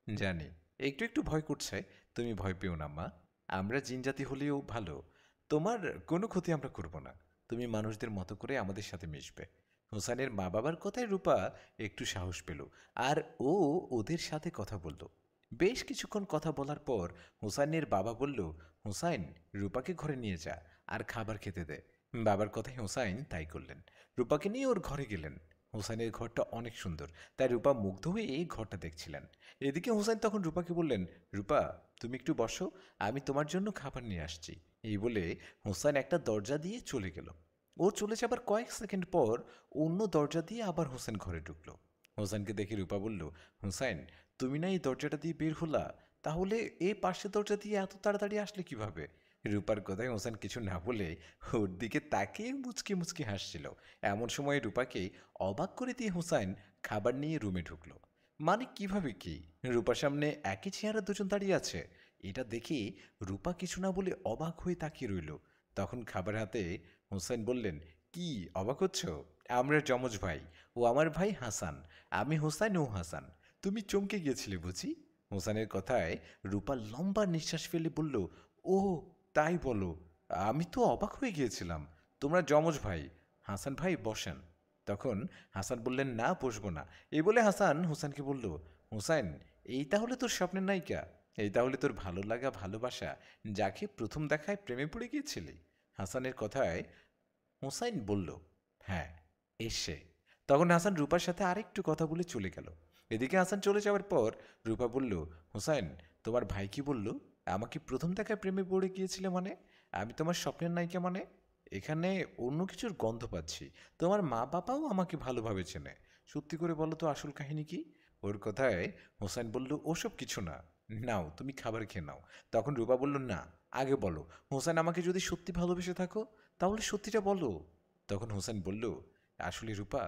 জানি, একটু একটু ভয় করছে, তুমি ভয় পেও না মা, আমরা জিনজাতি হলেও ভালো, তোমার কোনো ক্ষতি আমরা করব না, তুমি মানুষদের মতো করে আমাদের সাথে মিশবে। হোসেনের মা বাবার কথায় রূপা একটু সাহস পেল আর ও ওদের সাথে কথা বলল। বেশ কিছুক্ষণ কথা বলার পর হুসাইনের বাবা বলল, হুসাইন, রূপাকে ঘরে নিয়ে যা আর খাবার খেতে দে। বাবার কথায় হুসাইন তাই করলেন। রূপাকে নিয়ে ওর ঘরে গেলেন। হুসাইনের ঘরটা অনেক সুন্দর, তাই রূপা মুগ্ধ হয়ে এই ঘরটা দেখছিলেন। এদিকে হুসাইন তখন রূপাকে বললেন, রূপা, তুমি একটু বসো, আমি তোমার জন্য খাবার নিয়ে আসছি। এই বলে হুসাইন একটা দরজা দিয়ে চলে গেল। ও চলে যাবার কয়েক সেকেন্ড পর অন্য দরজা দিয়ে আবার হোসেন ঘরে ঢুকলো। হোসেনকে দেখে রূপা বলল, হুসাইন, তুমি না এই দরজাটা দিয়ে বের হলা, তাহলে এই পাশের দরজা দিয়ে এত তাড়াতাড়ি আসলে কিভাবে? রূপার কথায় হোসেন কিছু না বলে ওর দিকে তাকিয়ে মুচকি মুচকি হাসছিল। এমন সময় রূপাকে অবাক করে দিয়ে হোসেন খাবার নিয়ে রুমে ঢুকলো। মানে কিভাবে কি? রূপার সামনে একই চেহারা দুজন দাঁড়িয়ে আছে। এটা দেখে রূপা কিছু না বলে অবাক হয়ে তাকিয়ে রইল। তখন খাবার হাতে হোসেন বললেন, কি অবাক হচ্ছ? আমরা যমজ ভাই, ও আমার ভাই হাসান, আমি হোসেন, ও হাসান। তুমি চমকে গিয়েছিলে বুঝি? হোসেনের কথায় রূপা লম্বা নিঃশ্বাস ফেলে বলল, ও তাই বলো, আমি তো অবাক হয়ে গিয়েছিলাম। তোমরা যমজ ভাই। হাসান ভাই বসেন। তখন হাসান বললেন, না বসবো না। এই বলে হাসান হোসেনকে বলল, হোসেন, এই তাহলে তোর স্বপ্নের নায়িকা, এই তাহলে তোর ভালো লাগা ভালোবাসা, যাকে প্রথম দেখায় প্রেমে পড়ে গিয়েছিলি? হাসানের কথায় হোসাইন বলল, হ্যাঁ, এসে। তখন হাসান রূপার সাথে আরেকটু কথা বলে চলে গেল। এদিকে হাসান চলে যাওয়ার পর রূপা বলল, হোসাইন, তোমার ভাই কি বলল? আমাকে প্রথম দেখায় প্রেমে পড়ে গিয়েছিলে মানে? আমি তোমার স্বপ্নের নায়িকা মানে? এখানে অন্য কিছুর গন্ধ পাচ্ছি। তোমার মা বাবাও আমাকে ভালোভাবে চেনে। সত্যি করে বলো তো, আসল কাহিনী কি? ওর কথায় হোসাইন বলল, ওসব কিছু না, নাও তুমি খাবার খেয়ে নাও। তখন রূপা বলল, না, আগে বলো, হোসেন, আমাকে যদি সত্যি ভালোবেসে থাকো তাহলে সত্যিটা বলো। তখন হোসেন বলল, আসলে রূপা,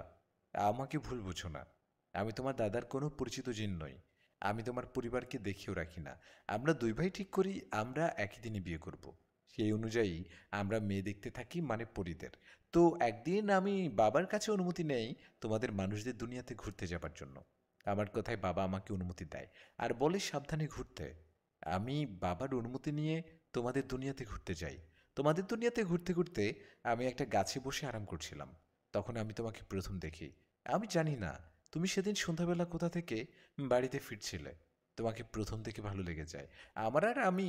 আমাকে ভুল বুঝো না, আমি তোমার দাদার কোনো পরিচিত জিন নই। আমি তোমার পরিবারকে দেখেও রাখি না। আমরা দুই ভাই ঠিক করি আমরা একই দিনে বিয়ে করব। সেই অনুযায়ী আমরা মেয়ে দেখতে থাকি, মানে পরিদের। তো একদিন আমি বাবার কাছে অনুমতি নেই তোমাদের মানুষদের দুনিয়াতে ঘুরতে যাবার জন্য। আমার কথায় বাবা আমাকে অনুমতি দেয় আর বলে সাবধানে ঘুরতে। আমি বাবার অনুমতি নিয়ে তোমাদের দুনিয়াতে ঘুরতে যাই। তোমাদের দুনিয়াতে ঘুরতে ঘুরতে আমি একটা গাছে বসে আরাম করছিলাম। তখন আমি তোমাকে প্রথম দেখি। আমি জানি না তুমি সেদিন সন্ধ্যাবেলা কোথা থেকে বাড়িতে ফিরছিলে। তোমাকে প্রথম থেকে ভালো লেগে যায় আমার, আর আমি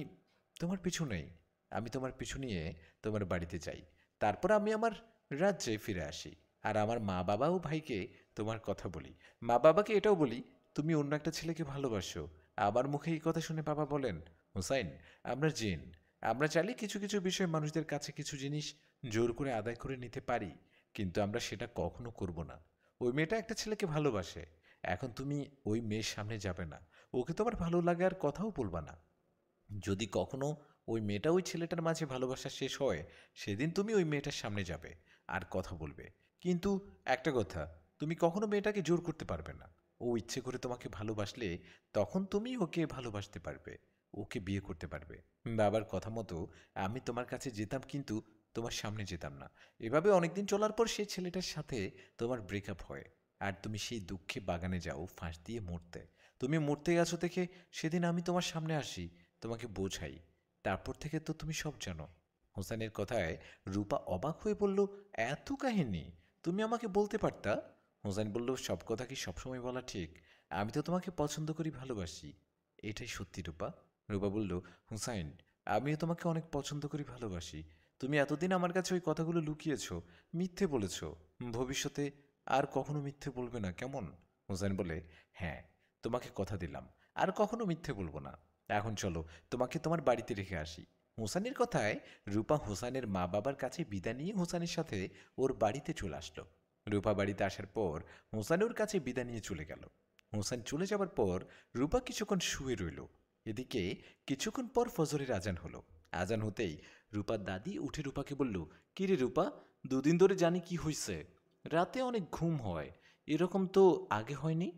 তোমার পিছু নেই। আমি তোমার পিছু নিয়ে তোমার বাড়িতে যাই। তারপর আমি আমার রাজ্যে ফিরে আসি আর আমার মা বাবা ও ভাইকে তোমার কথা বলি। মা বাবাকে এটাও বলি তুমি অন্য একটা ছেলেকে ভালোবাসো। আমার মুখে এই কথা শুনে বাবা বলেন, হুসাইন, আমরা জিন, আমরা চাইলে কিছু কিছু বিষয় মানুষদের কাছে কিছু জিনিস জোর করে আদায় করে নিতে পারি। কিন্তু আমরা সেটা কখনো করব না। ওই মেয়েটা একটা ছেলেকে ভালোবাসে। এখন তুমি ওই মেয়ের সামনে যাবে না, ওকে তোমার ভালো লাগার কথাও বলবা না। যদি কখনো ওই মেয়েটা ওই ছেলেটার মাঝে ভালোবাসা শেষ হয়, সেদিন তুমি ওই মেয়েটার সামনে যাবে আর কথা বলবে। কিন্তু একটা কথা, তুমি কখনো মেয়েটাকে জোর করতে পারবে না। ও ইচ্ছে করে তোমাকে ভালোবাসলে তখন তুমি ওকে ভালোবাসতে পারবে, ওকে বিয়ে করতে পারবে। বাবার কথা মতো আমি তোমার কাছে যেতাম, কিন্তু তোমার সামনে যেতাম না। এভাবে অনেকদিন চলার পর সেই ছেলেটার সাথে তোমার ব্রেকআপ হয়, আর তুমি সেই দুঃখে বাগানে যাও ফাঁস দিয়ে মরতে। তুমি মরতে গেছো দেখে সেদিন আমি তোমার সামনে আসি, তোমাকে বোঝাই। তারপর থেকে তো তুমি সব জানো। হোসেনের কথায় রূপা অবাক হয়ে বলল, এত কাহিনী তুমি আমাকে বলতে পারতা। হোসেন বলল, সব কথা কি সবসময় বলা ঠিক? আমি তো তোমাকে পছন্দ করি, ভালোবাসি। এটাই সত্যি রূপা। রূপা বলল, হুসাইন, আমিও তোমাকে অনেক পছন্দ করি, ভালোবাসি। তুমি এতদিন আমার কাছে ওই কথাগুলো লুকিয়েছ, মিথ্যে বলেছ। ভবিষ্যতে আর কখনো মিথ্যে বলবে না, কেমন? হোসেন বলে, হ্যাঁ, তোমাকে কথা দিলাম, আর কখনো মিথ্যে বলবো না। এখন চলো, তোমাকে তোমার বাড়িতে রেখে আসি। হোসানের কথায় রূপা হোসানের মা বাবার কাছে বিদায় নিয়ে হোসানের সাথে ওর বাড়িতে চলে আসলো। রূপা বাড়িতে আসার পর হোসান ওর কাছে বিদায় নিয়ে চলে গেল। হোসান চলে যাবার পর রূপা কিছুক্ষণ শুয়ে রইল। এদিকে কিছুক্ষণ পর ফজরের আজান হলো। আজান হতেই রূপার দাদি উঠে রূপাকে বলল, কিরে রূপা, দুদিন ধরে জানি কি হয়েছে, রাতে অনেক ঘুম হয়, এরকম তো আগে হয়নি।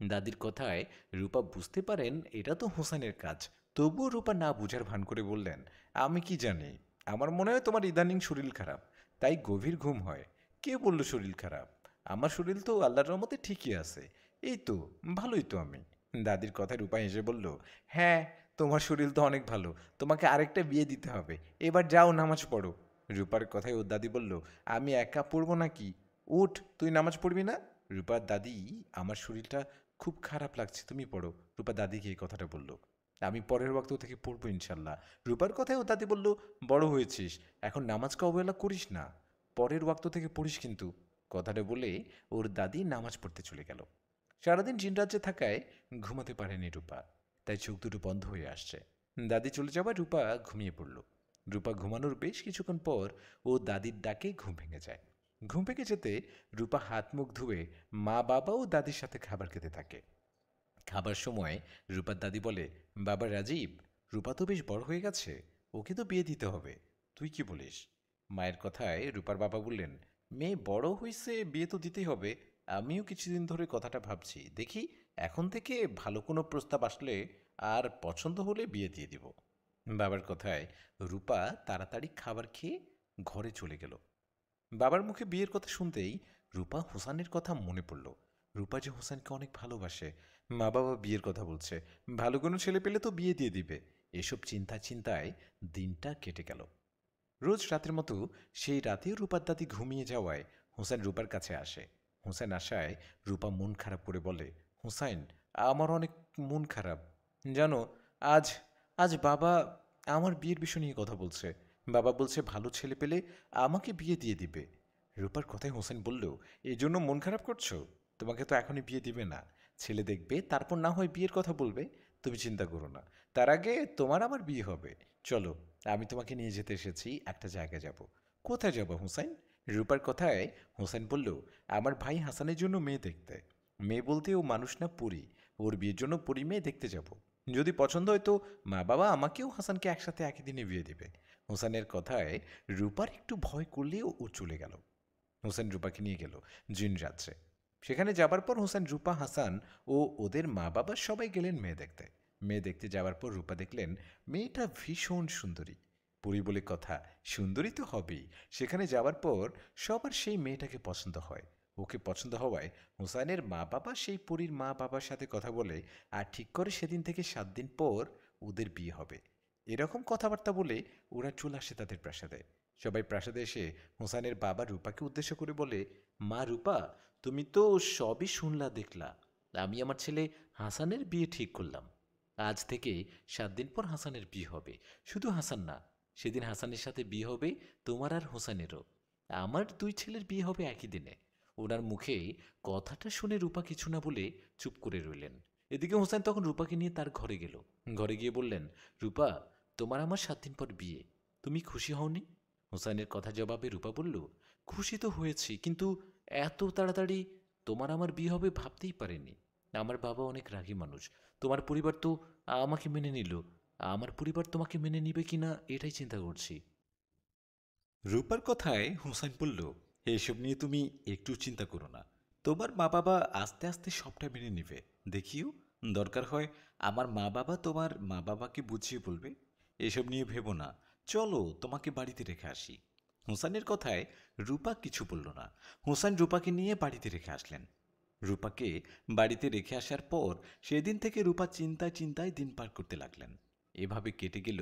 দাদির কথায় রূপা বুঝতে পারেন এটা তো হোসেনের কাজ। তবুও রূপা না বুঝার ভান করে বললেন, আমি কি জানি, আমার মনে হয় তোমার ইদানিং শরীর খারাপ, তাই গভীর ঘুম হয়। কে বলল শরীর খারাপ? আমার শরীর তো আল্লাহর রহমতে ঠিকই আছে। এই তো, ভালোই তো আমি। দাদির কথায় রূপা হেসে বলল, হ্যাঁ, তোমার শরীর তো অনেক ভালো, তোমাকে আরেকটা বিয়ে দিতে হবে। এবার যাও নামাজ পড়ো। রূপার কথায় ওর দাদি বলল, আমি একা পড়বো নাকি? উঠ, তুই নামাজ পড়বি না? রূপার দাদি, আমার শরীরটা খুব খারাপ লাগছে, তুমি পড়ো। রূপা দাদিকে এই কথাটা বলল। আমি পরের ওয়াক্ত থেকে পড়বো ইনশাল্লাহ। রূপার কথায় ও দাদি বলল, বড় হয়েছিস, এখন নামাজকে অবহেলা করিস না, পরের ওয়াক্ত থেকে পড়িস কিন্তু। কথাটা বলে ওর দাদি নামাজ পড়তে চলে গেল। সারাদিন জিনরাজ্যে থাকায় ঘুমাতে পারেনি রূপা, তাই চোখ দুটো বন্ধ হয়ে আসছে। দাদি চলে যাওয়ায় রূপা ঘুমিয়ে পড়ল। রূপা ঘুমানোর বেশ কিছুক্ষণ পর ও দাদির ডাকে ঘুম ভেঙে যায়। ঘুম ভেঙে যেতে রূপা হাত মুখ ধুয়ে মা বাবা ও দাদির সাথে খাবার খেতে থাকে। খাবার সময় রূপার দাদি বলে, বাবা রাজীব, রূপা তো বেশ বড় হয়ে গেছে, ওকে তো বিয়ে দিতে হবে, তুই কি বলিস? মায়ের কথায় রূপার বাবা বললেন, মেয়ে বড় হয়েছে, বিয়ে তো দিতেই হবে। আমিও কিছুদিন ধরে কথাটা ভাবছি, দেখি এখন থেকে ভালো কোনো প্রস্তাব আসলে আর পছন্দ হলে বিয়ে দিয়ে দিব। বাবার কথায় রূপা তাড়াতাড়ি খাবার খেয়ে ঘরে চলে গেল। বাবার মুখে বিয়ের কথা শুনতেই রূপা হোসানের কথা মনে পড়ল। রূপা যে হোসেনকে অনেক ভালোবাসে, মা বাবা বিয়ের কথা বলছে, ভালো কোনো ছেলে পেলে তো বিয়ে দিয়ে দিবে। এসব চিন্তায় দিনটা কেটে গেল। রোজ রাতের মতো সেই রাতেও রূপার দাদি ঘুমিয়ে যাওয়ায় হোসেন রূপার কাছে আসে। হোসেন আসায় রূপা মন খারাপ করে বলে, হোসাইন, আমার অনেক মন খারাপ জানো। আজ আজ বাবা আমার বিয়ের বিষয় নিয়ে কথা বলছে। বাবা বলছে ভালো ছেলে পেলে আমাকে বিয়ে দিয়ে দিবে। রূপার কথায় হোসেন বলল, এই জন্য মন খারাপ করছো? তোমাকে তো এখনই বিয়ে দিবে না, ছেলে দেখবে, তারপর না হয় বিয়ের কথা বলবে। তুমি চিন্তা করো না, তার আগে তোমার আমার বিয়ে হবে। চলো, আমি তোমাকে নিয়ে যেতে এসেছি, একটা জায়গায় যাব। কোথায় যাব হুসাইন? রূপার কথায় হোসেন বলল, আমার ভাই হাসানের জন্য মেয়ে দেখতে। মেয়ে বলতে ও মানুষ না, পরী। ওর বিয়ের জন্য পরী মেয়ে দেখতে যাব। যদি পছন্দ হয় তো মা বাবা আমাকেও হাসানকে একসাথে একই দিনে বিয়ে দিবে। হোসেনের কথায় রূপার একটু ভয় করলেও ও চলে গেল। হোসেন রূপাকে নিয়ে গেল জিন রাত্রে। সেখানে যাবার পর হোসেন, রূপা, হাসান ও ওদের মা বাবা সবাই গেলেন মেয়ে দেখতে। মেয়ে দেখতে যাওয়ার পর রূপা দেখলেন মেয়েটা ভীষণ সুন্দরী। পরী বলে কথা, সুন্দরী তো হবেই। সেখানে যাওয়ার পর সবার সেই মেয়েটাকে পছন্দ হয়। ওকে পছন্দ হওয়ায় হোসাইনের মা বাবা সেই পরীর মা বাবার সাথে কথা বলে আর ঠিক করে সেদিন থেকে 7 দিন পর ওদের বিয়ে হবে। এরকম কথাবার্তা বলে ওরা চলে আসে তাদের প্রাসাদে। সবাই প্রাসাদে এসে হোসাইনের বাবা রূপাকে উদ্দেশ্য করে বলে, মা রূপা, তুমি তো সবই শুনলা দেখলা, আমি আমার ছেলে হাসানের বিয়ে ঠিক করলাম। আজ থেকে 7 দিন পর হাসানের বিয়ে হবে। শুধু হাসান না, সেদিন হাসানের সাথে বিয়ে হবে তোমার আর হোসেনেরও। আমার 2 ছেলের বিয়ে হবে একই দিনে। ওনার মুখে কথাটা শুনে রূপা কিছু না বলে চুপ করে রইলেন। এদিকে হোসেন তখন রূপাকে নিয়ে তার ঘরে গেল। ঘরে গিয়ে বললেন, রূপা, তোমার আমার 7 দিন পর বিয়ে, তুমি খুশি হওনি? হোসেনের কথা জবাবে রূপা বলল, খুশি তো হয়েছি, কিন্তু এত তাড়াতাড়ি তোমার আমার বিয়ে হবে ভাবতেই পারিনি। আমার বাবা অনেক রাগী মানুষ। তোমার পরিবার তো আমাকে মেনে নিল, আমার পরিবার তোমাকে মেনে নিবে কিনা এটাই চিন্তা করছি। রূপার কথায় হোসেন বলল, এসব নিয়ে তুমি একটু চিন্তা করো না। তোমার মা বাবা আস্তে আস্তে সবটা মেনে নিবে। দেখিও, দরকার হয় আমার মা বাবা তোমার মা বাবাকে বুঝিয়ে বলবে। এসব নিয়ে ভেবো না। চলো তোমাকে বাড়িতে রেখে আসি। হোসেনের কথায় রূপা কিছু বলল না। হোসেন রূপাকে নিয়ে বাড়িতে রেখে আসলেন। রূপাকে বাড়িতে রেখে আসার পর সেদিন থেকে রূপা চিন্তায় চিন্তায় দিন পার করতে লাগলেন। এভাবে কেটে গেল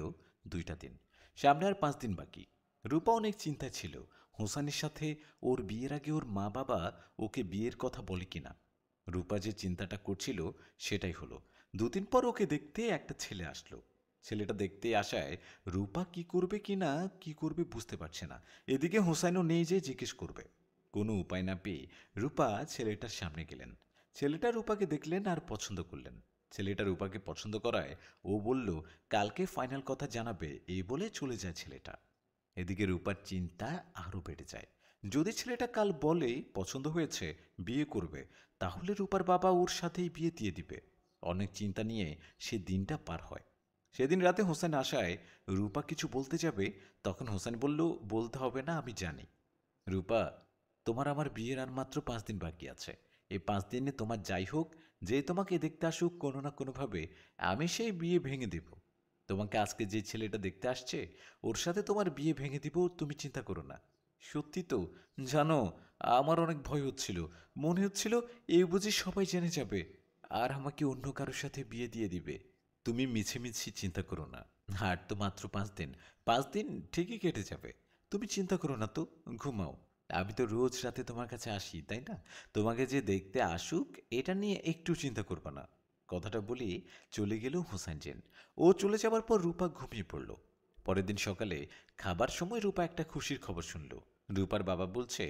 2টা দিন। সামনে আর 5 দিন বাকি। রূপা অনেক চিন্তায় ছিল হোসেনের সাথে ওর বিয়ের আগে ওর মা বাবা ওকে বিয়ের কথা বলে কিনা। রূপা যে চিন্তাটা করছিল সেটাই হলো। 2 দিন পর ওকে দেখতে একটা ছেলে আসলো। ছেলেটা দেখতে আসায় রূপা কি করবে কিনা কি করবে বুঝতে পারছে না। এদিকে হোসেনও নেই যে জিজ্ঞেস করবে। কোনো উপায় না পেয়ে রূপা ছেলেটার সামনে গেলেন। ছেলেটা রূপাকে দেখলেন আর পছন্দ করলেন। ছেলেটা রূপাকে পছন্দ করায় ও বলল কালকে ফাইনাল কথা জানাবে, এই বলে চলে যায় ছেলেটা। এদিকে রূপার চিন্তা আরও বেড়ে যায়। যদি ছেলেটা কাল বলে পছন্দ হয়েছে, বিয়ে করবে, তাহলে রূপার বাবা ওর সাথেই বিয়ে দিয়ে দিবে। অনেক চিন্তা নিয়ে সে দিনটা পার হয়। সেদিন রাতে হোসেন আসায় রূপা কিছু বলতে যাবে, তখন হোসেন বলল, বলতে হবে না, আমি জানি। রূপা, তোমার আমার বিয়ের আর মাত্র 5 দিন বাকি আছে। এই 5 দিনে তোমার যাই হোক, যে তোমাকে দেখতে আসুক, কোনো না কোনোভাবে আমি সেই বিয়ে ভেঙে দেব। তোমাকে আজকে যে ছেলেটা দেখতে আসছে ওর সাথে তোমার বিয়ে ভেঙে দিব, তুমি চিন্তা করো না। সত্যি তো? জানো, আমার অনেক ভয় হচ্ছিল। মনে হচ্ছিল এই বুঝি সবাই জেনে যাবে আর আমাকে অন্য কারোর সাথে বিয়ে দিয়ে দিবে। তুমি মিছিমিছি চিন্তা করো না। আর তো মাত্র 5 দিন। 5 দিন ঠিকই কেটে যাবে। তুমি চিন্তা করো না তো, ঘুমাও। আমি তো রোজ রাতে তোমার কাছে আসি, তাই না? তোমাকে যে দেখতে আসুক এটা নিয়ে একটু চিন্তা করবা না। কথাটা বলি চলে গেল হোসেন জেন। ও চলে যাবার পর রূপা ঘুমিয়ে পড়ল। পরের দিন সকালে খাবার সময় রূপা একটা খুশির খবর শুনল। রূপার বাবা বলছে,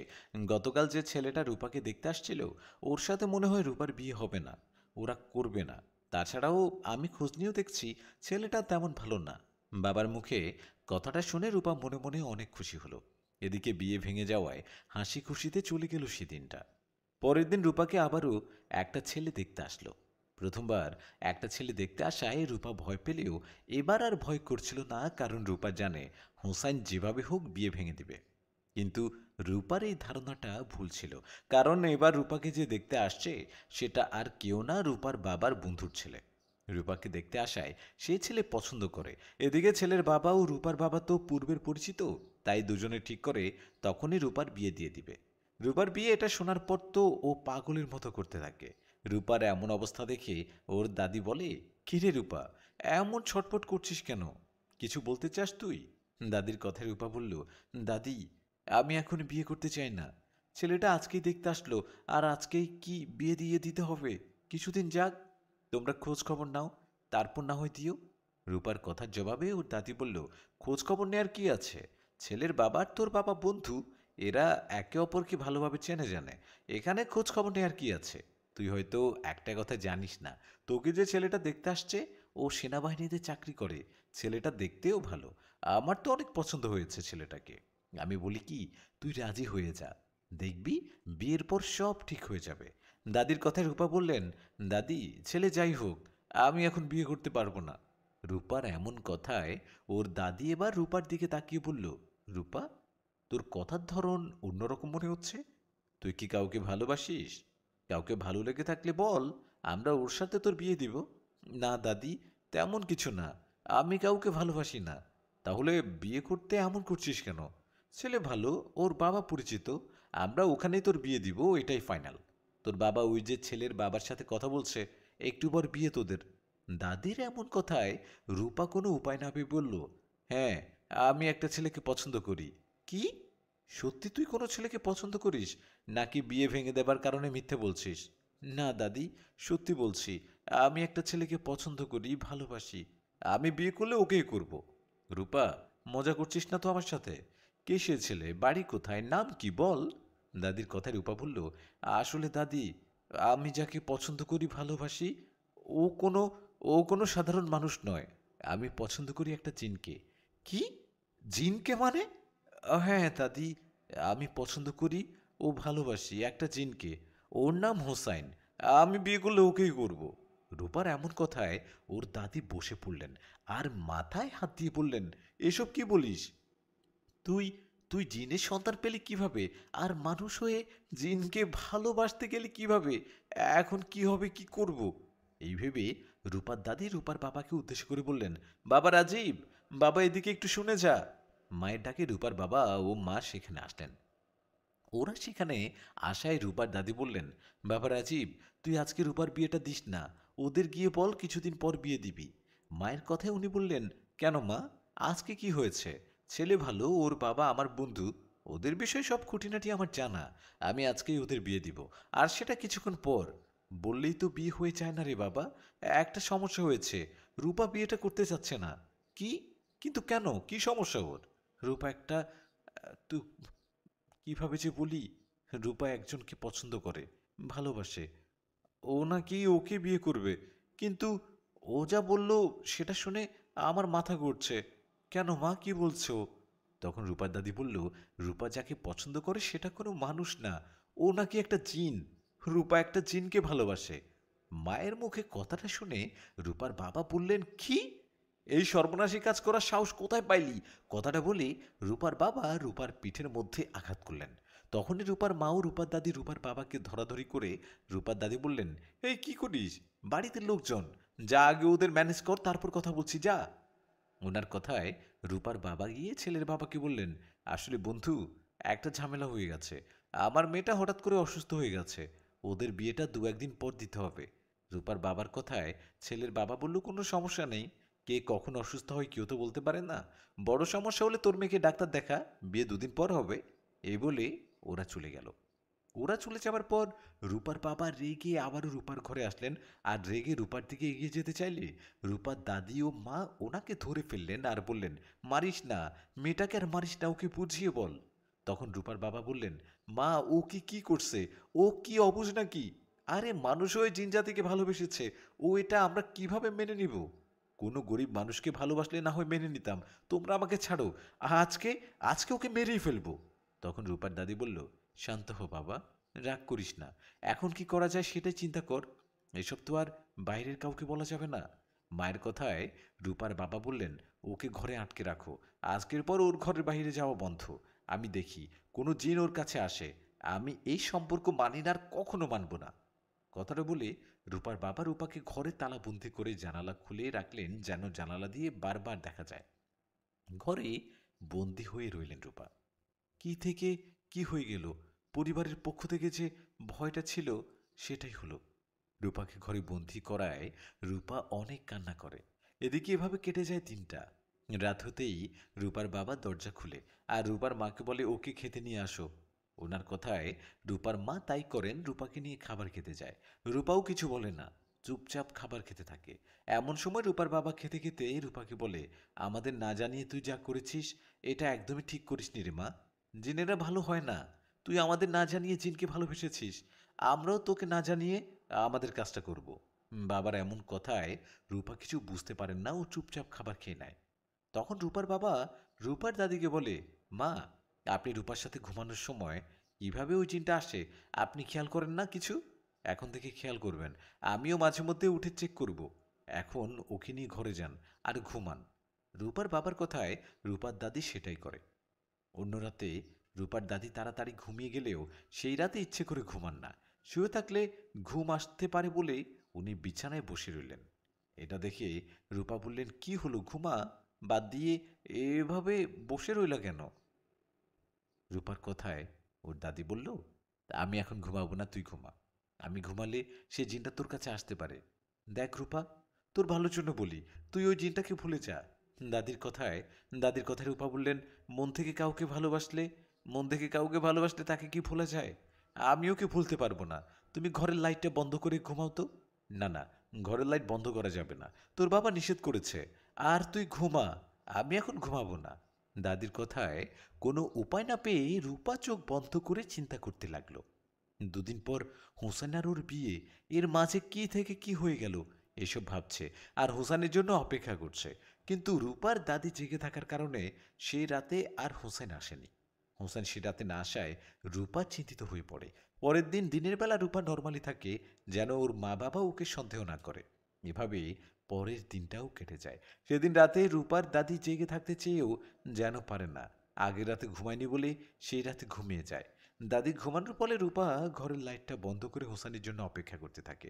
গতকাল যে ছেলেটা রূপাকে দেখতে আসছিল ওর সাথে মনে হয় রূপার বিয়ে হবে না, ওরা করবে না। তাছাড়াও আমি খোঁজ নিয়েও দেখছি ছেলেটা তেমন ভালো না। বাবার মুখে কথাটা শুনে রূপা মনে মনে অনেক খুশি হলো। এদিকে বিয়ে ভেঙে যাওয়ায় হাসি খুশিতে চলে গেল সেদিনটা। পরের দিন রূপাকে আবারও একটা ছেলে দেখতে আসলো। প্রথমবার একটা ছেলে দেখতে আসায় রূপা ভয় পেলেও এবার আর ভয় করছিল না, কারণ রূপা জানে হোসাইন যেভাবে হোক বিয়ে ভেঙে দিবে। কিন্তু রূপার এই ধারণাটা ভুল ছিল, কারণ এবার রূপাকে যে দেখতে আসছে সেটা আর কেউ না, রূপার বাবার বন্ধুর ছেলে। রূপাকে দেখতে আসায় সেই ছেলে পছন্দ করে। এদিকে ছেলের বাবা ও রূপার বাবা তো পূর্বের পরিচিত, তাই দুজনে ঠিক করে তখনই রূপার বিয়ে দিয়ে দিবে। রূপার বিয়ে এটা শোনার পর তো ও পাগলের মতো করতে থাকে। রূপার এমন অবস্থা দেখে ওর দাদি বলে, কিরে রূপা, এমন ছটফট করছিস কেন? কিছু বলতে চাস তুই? দাদির কথায় রূপা বলল, দাদি, আমি এখন বিয়ে করতে চাই না। ছেলেটা আজকেই দেখতে আসলো আর আজকেই কি বিয়ে দিয়ে দিতে হবে? কিছুদিন যাক, তোমরা খোঁজ খবর নাও, তারপর না হয় দিও। রূপার কথার জবাবে ওর দাদি বলল, খোঁজ খবর নেয়ার কি আছে? ছেলের বাবা আর তোর বাবা বন্ধু, এরা একে অপরকে ভালোভাবে চেনে জানে। এখানে খোঁজ খবর নেয়ার কি আছে? তুই হয়তো একটা কথা জানিস না, তোকে যে ছেলেটা দেখতে আসছে ও সেনাবাহিনীতে চাকরি করে। ছেলেটা দেখতেও ভালো। আমার তো অনেক পছন্দ হয়েছে ছেলেটাকে। আমি বলি কি, তুই রাজি হয়ে যা, দেখবি বিয়ের পর সব ঠিক হয়ে যাবে। দাদির কথায় রূপা বললেন, দাদি, ছেলে যাই হোক, আমি এখন বিয়ে করতে পারবো না। রূপার এমন কথায় ওর দাদি এবার রূপার দিকে তাকিয়ে বলল, রূপা, তোর কথার ধরন অন্যরকম মনে হচ্ছে। তুই কি কাউকে ভালোবাসিস? কাউকে ভালো লেগে থাকলে বল, আমরা ওর সাথে তোর বিয়ে দিব। না দাদি, তেমন কিছু না, আমি কাউকে ভালোবাসি না। তাহলে বিয়ে করতে এমন করছিস কেন? ছেলে ভালো, ওর বাবা পরিচিত, আমরা ওখানেই তোর বিয়ে দিব, এটাই ফাইনাল। তোর বাবা ওই যে ছেলের বাবার সাথে কথা বলছে, একটু পর বিয়ে তোদের। দাদির এমন কথায় রূপা কোনো উপায় না পেয়ে বলল, হ্যাঁ, আমি একটা ছেলেকে পছন্দ করি। কি? সত্যি তুই কোনো ছেলেকে পছন্দ করিস, নাকি বিয়ে ভেঙে দেবার কারণে মিথ্যে বলছিস? না দাদি, সত্যি বলছি, আমি একটা ছেলেকে পছন্দ করি, ভালোবাসি। আমি বিয়ে করলে ওকেই করব। রূপা, মজা করছিস না তো আমার সাথে? কে সে ছেলে, বাড়ি কোথায়, নাম কি বল? দাদির কথায় রূপা বলল, আসলে দাদি, আমি যাকে পছন্দ করি, ভালোবাসি, ও কোনো ও কোনো সাধারণ মানুষ নয়। আমি পছন্দ করি একটা জিনকে। কি? জিনকে মানে? হ্যাঁ দাদি, আমি পছন্দ করি ও ভালোবাসি একটা জিনকে। ওর নাম হোসাইন। আমি বিয়ে করলে ওকেই করব। রূপার এমন কথায় ওর দাদি বসে পড়লেন আর মাথায় হাত দিয়ে বললেন, এসব কি বলিস? তুই তুই জিনের সন্তান পেলি কিভাবে? আর মানুষ হয়ে জিনকে ভালোবাসতে গেলে কিভাবে? এখন কি হবে, কি করব? এই ভেবে রূপার দাদি রূপার বাবাকে উদ্দেশ্য করে বললেন, বাবা রাজীব, বাবা এদিকে একটু শুনে যা। মায়ের ডাকে রূপার বাবা ও মা সেখানে আসলেন। ওরা সেখানে আসায় রূপার দাদি বললেন, বাবা রাজীব, তুই আজকে রূপার বিয়েটা দিস না, ওদের গিয়ে বল কিছুদিন পর বিয়ে দিবি। মায়ের কথায় উনি বললেন, কেন মা, আজকে কি হয়েছে? ছেলে ভালো, ওর বাবা আমার বন্ধু, ওদের বিষয়ে সব খুঁটিনাটি আমার জানা। আমি আজকেই ওদের বিয়ে দিব, আর সেটা কিছুক্ষণ পর। বললেই তো বিয়ে হয়ে যায় না রে বাবা। একটা সমস্যা হয়েছে, রূপা বিয়েটা করতে চাচ্ছে না। কি? কিন্তু কেন, কি সমস্যা ওর? রূপা একটা তুই কিভাবে যে বলি, রূপা একজনকে পছন্দ করে, ভালোবাসে। ও নাকি ওকে বিয়ে করবে। কিন্তু ও যা বলল সেটা শুনে আমার মাথা ঘুরছে। কেন মা, কি বলছো? তখন রূপার দাদি বলল, রূপা যাকে পছন্দ করে সেটা কোনো মানুষ না, ও নাকি একটা জিন। রূপা একটা জিনকে ভালোবাসে। মায়ের মুখে কথাটা শুনে রূপার বাবা বললেন, কি? এই সর্বনাশী কাজ করার সাহস কোথায় পাইলি? কথাটা বলে রূপার বাবা রূপার পিঠের মধ্যে আঘাত করলেন। তখনই রূপার মা ও রূপার দাদি রূপার বাবাকে ধরাধরি করে রূপার দাদি বললেন, এই কি করিস? বাড়িতে লোকজন, যা আগে ওদের ম্যানেজ কর, তারপর কথা বলছি, যা। ওনার কথায় রূপার বাবা গিয়ে ছেলের বাবাকে বললেন, আসলে বন্ধু, একটা ঝামেলা হয়ে গেছে। আমার মেয়েটা হঠাৎ করে অসুস্থ হয়ে গেছে, ওদের বিয়েটা দু একদিন পর দিতে হবে। রূপার বাবার কথায় ছেলের বাবা বলল, কোনো সমস্যা নেই, কে কখন অসুস্থ হয় কেউ তো বলতে পারে না। বড় সমস্যা হলে তোর মেয়েকে ডাক্তার দেখা, বিয়ে দুদিন পর হবে। এই বলে ওরা চলে গেল। ওরা চলে যাবার পর রূপার বাবা রেগে আবারও রূপার ঘরে আসলেন। আর রেগে রূপার দিকে এগিয়ে যেতে চাইলে রূপার দাদি ও মা ওনাকে ধরে ফেললেন আর বললেন, মারিস না, মেয়েটাকে আর মারিস না, ওকে বুঝিয়ে বল। তখন রূপার বাবা বললেন, মা ও কি করছে? ও কি অবুঝ নাকি? আরে মানুষ হয়ে জিন জাতিকে ভালোবেসেছে, ও এটা আমরা কিভাবে মেনে নিব? কোনো গরিব মানুষকে ভালোবাসলে না হয় মেনে নিতাম, তোমরা আমাকে ছাড়ো। আজকে আজকে ওকে মেরেই ফেলবো। তখন রূপার দাদি বলল, শান্ত হো বাবা, রাগ করিস না। এখন কি করা যায় সেটাই চিন্তা কর। এসব তো আর বাইরের কাউকে বলা যাবে না। মায়ের কথায় রূপার বাবা বললেন, ওকে ঘরে আটকে রাখো। আজকের পর ওর ঘরের বাইরে যাওয়া বন্ধ। আমি দেখি কোনো জিন ওর কাছে আসে। আমি এই সম্পর্ক মানি না, আর কখনো মানব না। কথাটা বলে রূপার বাবা রূপাকে ঘরে তালাবন্দি করে জানালা খুলে রাখলেন, যেন জানালা দিয়ে বারবার দেখা যায়। ঘরে বন্দি হয়ে রইলেন রূপা। কি থেকে কি হয়ে গেল? পরিবারের পক্ষ থেকে যে ভয়টা ছিল সেটাই হলো। রূপাকে ঘরে বন্দি করায় রূপা অনেক কান্না করে। এদিকে এভাবে কেটে যায় দিনটা। রাত হতেই রূপার বাবা দরজা খুলে আর রূপার মাকে বলে, ওকে খেতে নিয়ে আসো। ওনার কথায় রূপার মা তাই করেন, রূপাকে নিয়ে খাবার খেতে যায়। রূপাও কিছু বলে না, চুপচাপ খাবার খেতে থাকে। এমন সময় রূপার বাবা খেতে খেতে রূপাকে বলে, আমাদের না জানিয়ে তুই যা করেছিস এটা একদমই ঠিক করিসনি রে মা। জিনেরা ভালো হয় না। তুই আমাদের না জানিয়ে জিনকে ভালোবেসেছিস, আমরাও তোকে না জানিয়ে আমাদের কাজটা করব। বাবার এমন কথায় রূপা কিছু বুঝতে পারেন না, ও চুপচাপ খাবার খেয়ে নেয়। তখন রূপার বাবা রূপার দাদিকে বলে, মা, আপনি রূপার সাথে ঘুমানোর সময় কিভাবে ওই জিনটা আসে আপনি খেয়াল করেন না কিছু? এখন থেকে খেয়াল করবেন। আমিও মাঝে মধ্যে উঠে চেক করব। এখন ওকে নিয়ে ঘরে যান আর ঘুমান। রূপার বাবার কথায় রূপার দাদি সেটাই করে। অন্য রাতে রূপার দাদি তাড়াতাড়ি ঘুমিয়ে গেলেও সেই রাতে ইচ্ছে করে ঘুমান না। শুয়ে থাকলে ঘুম আসতে পারে বলে উনি বিছানায় বসে রইলেন। এটা দেখে রূপা বললেন, কি হলো, ঘুমা, বাদ দিয়ে এভাবে বসে রইলা কেন? রূপার কথায় ওর দাদি বলল, আমি এখন ঘুমাবো না, তুই ঘুমা। আমি ঘুমালে সে জিনটা তোর কাছে আসতে পারে। দেখ রূপা, তোর ভালোর জন্য বলি, তুই ওই জিনটাকে ভুলে যা। দাদির কথায় দাদির কথায় রূপা বললেন, মন থেকে কাউকে ভালোবাসলে তাকে কি ভোলা যায়? আমি ওকে ভুলতে পারবো না। তুমি ঘরের লাইটটা বন্ধ করে ঘুমাও তো। না না, ঘরের লাইট বন্ধ করা যাবে না, তোর বাবা নিষেধ করেছে। আর তুই ঘুমা, আমি এখন ঘুমাবো না। দাদির কথায় কোনো উপায় না পেয়ে রূপা চোখ বন্ধ করে চিন্তা করতে লাগলো। দুদিন পর হোসেন আর ওর বিয়ে, এর মাঝে কি থেকে কি হয়ে গেল এসব ভাবছে আর হোসেনের জন্য অপেক্ষা করছে। কিন্তু রূপার দাদি জেগে থাকার কারণে সেই রাতে আর হোসেন আসেনি। হোসেন সে রাতে না আসায় রূপা চিন্তিত হয়ে পড়ে। পরের দিন দিনের বেলা রূপা নর্মালি থাকে, যেন ওর মা বাবা ওকে সন্দেহ না করে। এভাবে পরের দিনটাও কেটে যায়। সেদিন রাতে রূপার দাদি জেগে থাকতে চেয়েও যেন পারে না। আগের রাতে ঘুমায়নি বলে সেই রাতে ঘুমিয়ে যায়। দাদি ঘুমানোর ফলে রূপা ঘরের লাইটটা বন্ধ করে হোসেনের জন্য অপেক্ষা করতে থাকে।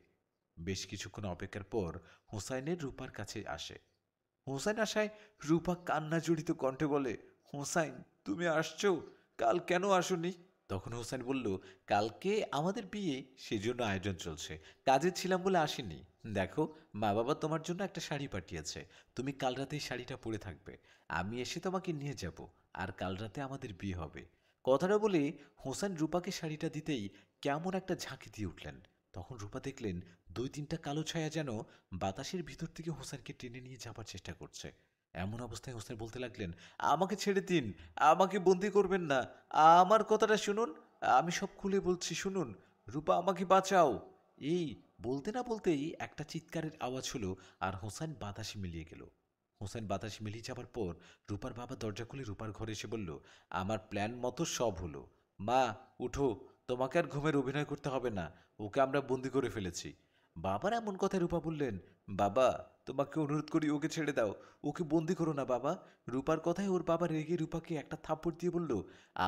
বেশ কিছুক্ষণ অপেক্ষার পর হোসাইনের রূপার কাছে আসে। হোসাইন আসায় রূপা কান্না জড়িত কণ্ঠে বলে, হোসাইন তুমি আসছো? কাল কেন আসোনি? তখন হোসেন বলল, কালকে আমাদের বিয়ে, সেজন্য আয়োজন চলছে, কাজে ছিলাম বলে আসেনি। দেখো, মা বাবা তোমার জন্য একটা শাড়ি পাঠিয়েছে, তুমি কাল রাতে এই শাড়িটা পরে থাকবে, আমি এসে তোমাকে নিয়ে যাব, আর কাল রাতে আমাদের বিয়ে হবে। কথাটা বলে হোসেন রূপাকে শাড়িটা দিতেই কেমন একটা ঝাঁকি দিয়ে উঠলেন। তখন রূপা দেখলেন দুই তিনটা কালো ছায়া যেন বাতাসের ভিতর থেকে হোসেনকে টেনে নিয়ে যাবার চেষ্টা করছে। এমন অবস্থায় হোসেন বলতে লাগলেন, আমাকে ছেড়ে দিন, আমাকে বন্দি করবেন না, আমার কথাটা শুনুন, আমি সব খুলে বলছি, শুনুন, রূপা আমাকে বাঁচাও। এই বলতে না বলতেই একটা চিৎকারের আওয়াজ হলো, আর হোসেন বাতাসে মিলিয়ে গেল। হোসেন বাতাসে মিলিয়ে যাবার পর রূপার বাবা দরজা খুলে রূপার ঘরে এসে বলল, আমার প্ল্যান মতো সব হলো, মা উঠো, তোমাকে আর ঘুমের অভিনয় করতে হবে না, ওকে আমরা বন্দি করে ফেলেছি। বাবার এমন কথায় রূপা বললেন, বাবা তোমাকে অনুরোধ করি ওকে ছেড়ে দাও, ওকে বন্দি করো না বাবা। রূপার কথায় ওর বাবা রেগে রূপাকে একটা থাপ্পড় দিয়ে বলল,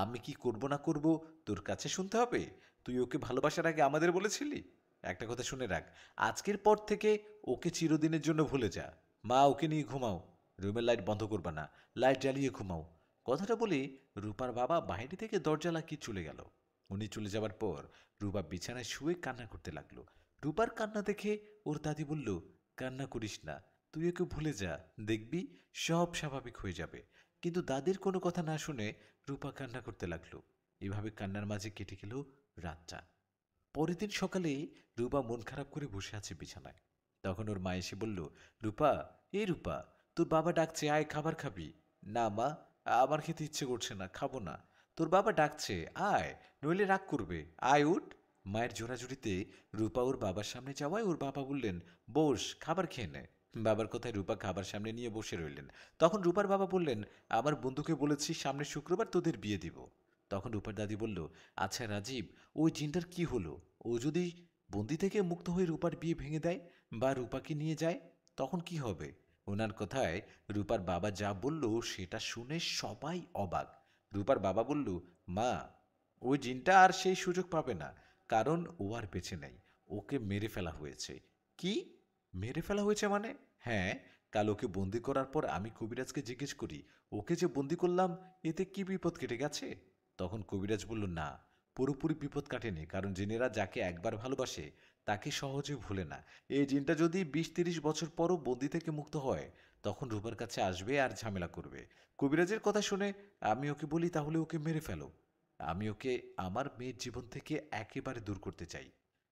আমি কি করব না করব তোর কাছে শুনতে হবে? তুই ওকে ভালোবাসার আগে আমাদের বলেছিলি? একটা কথা শুনে রাখ, আজকের পর থেকে ওকে চিরদিনের জন্য ভুলে যা। মা ওকে নিয়ে ঘুমাও, রুমের লাইট বন্ধ করবা না, লাইট জ্বালিয়ে ঘুমাও। কথাটা বলে রূপার বাবা বাইরে থেকে দরজা লাগিয়ে চলে গেল। উনি চলে যাবার পর রূপা বিছানায় শুয়ে কান্না করতে লাগলো। রূপার কান্না দেখে ওর দাদি বলল, কান্না করিস না, তুই ওকে ভুলে যা, দেখবি সব স্বাভাবিক হয়ে যাবে। কিন্তু দাদির কোনো কথা না শুনে রূপা কান্না করতে লাগলো। এভাবে কান্নার মাঝে কেটে গেল রাতটা। পরের দিন সকালে রূপা মন খারাপ করে বসে আছে বিছানায়। তখন ওর মা এসে বলল, রূপা, এই রূপা, তোর বাবা ডাকছে, আয় খাবার খাবি। না মা, আমার খেতে ইচ্ছে করছে না, খাবো না। তোর বাবা ডাকছে, আয়, নইলে রাগ করবে, আয় উঠ। মায়ের জোরাজুরিতে রূপা ওর বাবার সামনে যাওয়ায় ওর বাবা বললেন, বস, খাবার খেয়ে নে। বাবার কথায় রূপা খাবার সামনে নিয়ে বসে রইলেন। তখন রূপার বাবা বললেন, আমার বন্ধুকে বলেছি সামনের শুক্রবার তোদের বিয়ে দিব। তখন রূপার দাদি বলল, আচ্ছা রাজীব, ওই জিনটার কি হলো? ও যদি বন্দি থেকে মুক্ত হয়ে রূপার বিয়ে ভেঙে দেয় বা রূপাকে নিয়ে যায়, তখন কি হবে? ওনার কথায় রূপার বাবা যা বলল সেটা শুনে সবাই অবাক। রূপার বাবা বলল, মা, ওই জিনটা আর সেই সুযোগ পাবে না, কারণ ও আর বেঁচে নেই, ওকে মেরে ফেলা হয়েছে। কি মেরে ফেলা হয়েছে মানে? হ্যাঁ, কাল ওকে বন্দি করার পর আমি কবিরাজকে জিজ্ঞেস করি, ওকে যে বন্দি করলাম এতে কি বিপদ কেটে গেছে? তখন কবিরাজ বলল, না, পুরোপুরি বিপদ কাটেনি, কারণ জিনেরা যাকে একবার ভালোবাসে তাকে সহজে ভুলে না। এই জিনটা যদি 20-30 বছর পরও বন্দি থেকে মুক্ত হয়, তখন রূপার কাছে আসবে আর ঝামেলা করবে। কবিরাজের কথা শুনে আমি ওকে বলি, তাহলে ওকে মেরে ফেলো, আমি ওকে আমার মেয়ের জীবন থেকে একেবারে দূর করতে চাই।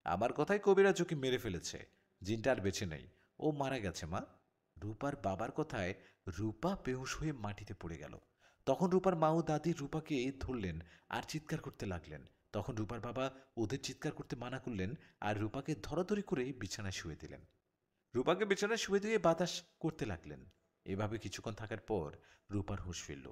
আমার কথায় কবিরাজ ওকে মেরে ফেলেছে, জিনটা আর বেঁচে নেই, ও মারা গেছে মা। রূপার বাবার কথায় রূপা বেহুশ হয়ে মাটিতে পড়ে গেল। তখন রূপার মা ও দাদি রূপাকে ধরলেন আর চিৎকার করতে লাগলেন। তখন রূপার বাবা ওদের চিৎকার করতে মানা করলেন আর রূপাকে ধরাধরি করে বিছানায় শুয়ে দিলেন। রূপাকে বিছানায় শুয়ে দিয়ে বাতাস করতে লাগলেন। এভাবে কিছুক্ষণ থাকার পর রূপার হুঁশ ফিরল।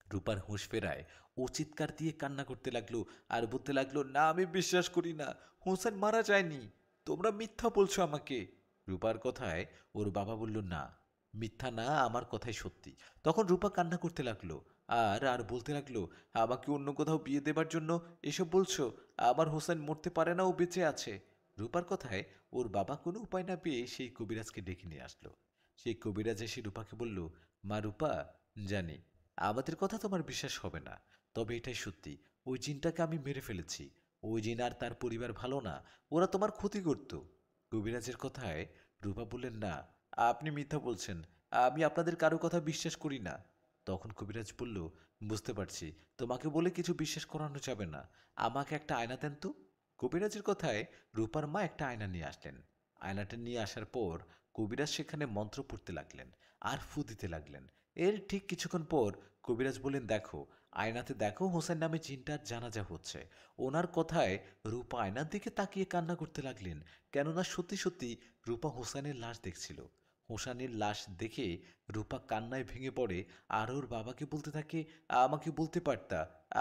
রূপার হুঁশ ফেরায় ও চিৎকার দিয়ে কান্না করতে লাগলো আর বলতে লাগলো, না, আমি বিশ্বাস করি না, হোসেন মারা যায়নি, তোমরা মিথ্যা বলছো আমাকে। রূপার কথায় ওর বাবা বলল, না, মিথ্যা না, আমার কথাই সত্যি। তখন রূপা কান্না করতে লাগলো আর আর বলতে লাগলো, আমাকে অন্য কোথাও বিয়ে দেবার জন্য এসব বলছো? আমার হোসেন মরতে পারে না, ও বেঁচে আছে। রূপার কথায় ওর বাবা কোনো উপায় না পেয়ে সেই কবিরাজকে ডেকে নিয়ে আসলো। সেই কবিরাজ এসে রূপাকে বলল, মা রূপা, জানি আমাদের কথা তোমার বিশ্বাস হবে না, তবে এটাই সত্যি, ওই জিনটাকে আমি মেরে ফেলেছি। ওই জিন আর তার পরিবার ভালো না, ওরা তোমার ক্ষতি করত। কবিরাজের কথায় রূপা বললেন, না, আপনি মিথ্যা বলছেন, আমি আপনাদের কারো কথা বিশ্বাস করি না। তখন কবিরাজ বলল, বুঝতে পারছি, তোমাকে বলে কিছু বিশ্বাস করানো যাবে না, আমাকে একটা আয়না দেন তো। কবিরাজের কথায় রূপার মা একটা আয়না নিয়ে আসলেন। আয়নাটা নিয়ে আসার পর কবিরাজ সেখানে মন্ত্র পড়তে লাগলেন আর ফু দিতে লাগলেন। এর ঠিক কিছুক্ষণ পর কবিরাজ বললেন, দেখো, আয়নাতে দেখো, হোসেন নামে জিনটার জানাজা হচ্ছে। ওনার কথায় রূপা আয়নার দিকে তাকিয়ে কান্না করতে লাগলেন, কেননা সত্যি সত্যি রূপা হোসেনের লাশ দেখছিল। হোসানের লাশ দেখে রূপা কান্নায় ভেঙে পড়ে আর ওর বাবাকে বলতে থাকে, আমাকে বলতে পারতা,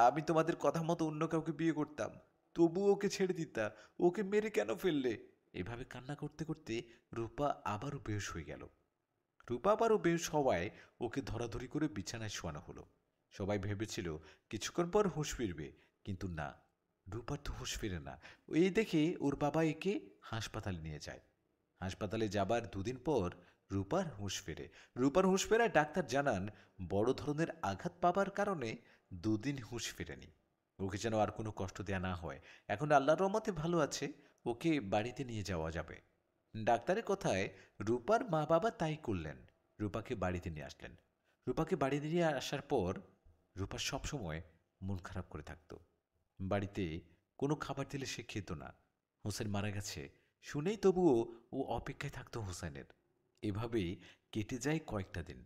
আমি তোমাদের কথা মতো অন্য কাউকে বিয়ে করতাম, তবু ওকে ছেড়ে দিতা, ওকে মেরে কেন ফেললে? এভাবে কান্না করতে করতে রূপা আবারও বেহুশ হয়ে গেল। রূপা আবারও বেহুশ হওয়ায় ওকে ধরাধরি করে বিছানায় শোয়ানো হলো। সবাই ভেবেছিল কিছুক্ষণ পর হুঁশ ফিরবে, কিন্তু না, রূপার তো হুঁশ ফিরে না। এই দেখে ওর বাবা একে হাসপাতালে নিয়ে যায়। হাসপাতালে যাবার দুদিন পর রূপার হুঁশ ফেরে। রূপার হুঁশ ফেরায় ডাক্তার জানান বড় ধরনের আঘাত পাবার কারণে দুদিন হুঁশ ফেরেনি। ওকে যেন আর কোনো কষ্ট দেয়া না হয়। এখন আল্লাহর রহমতে ভালো আছে, ওকে বাড়িতে নিয়ে যাওয়া যাবে। ডাক্তারের কথায় রূপার মা বাবা তাই করলেন, রূপাকে বাড়িতে নিয়ে আসলেন। রূপাকে বাড়িতে নিয়ে আসার পর রূপা সবসময় মন খারাপ করে থাকতো। বাড়িতে কোনো খাবার দিলে সে খেত না। হোসেন মারা গেছে শুনেই তবুও ও অপেক্ষায় থাকতো হোসেনের। এভাবেই কেটে যায় কয়েকটা দিন।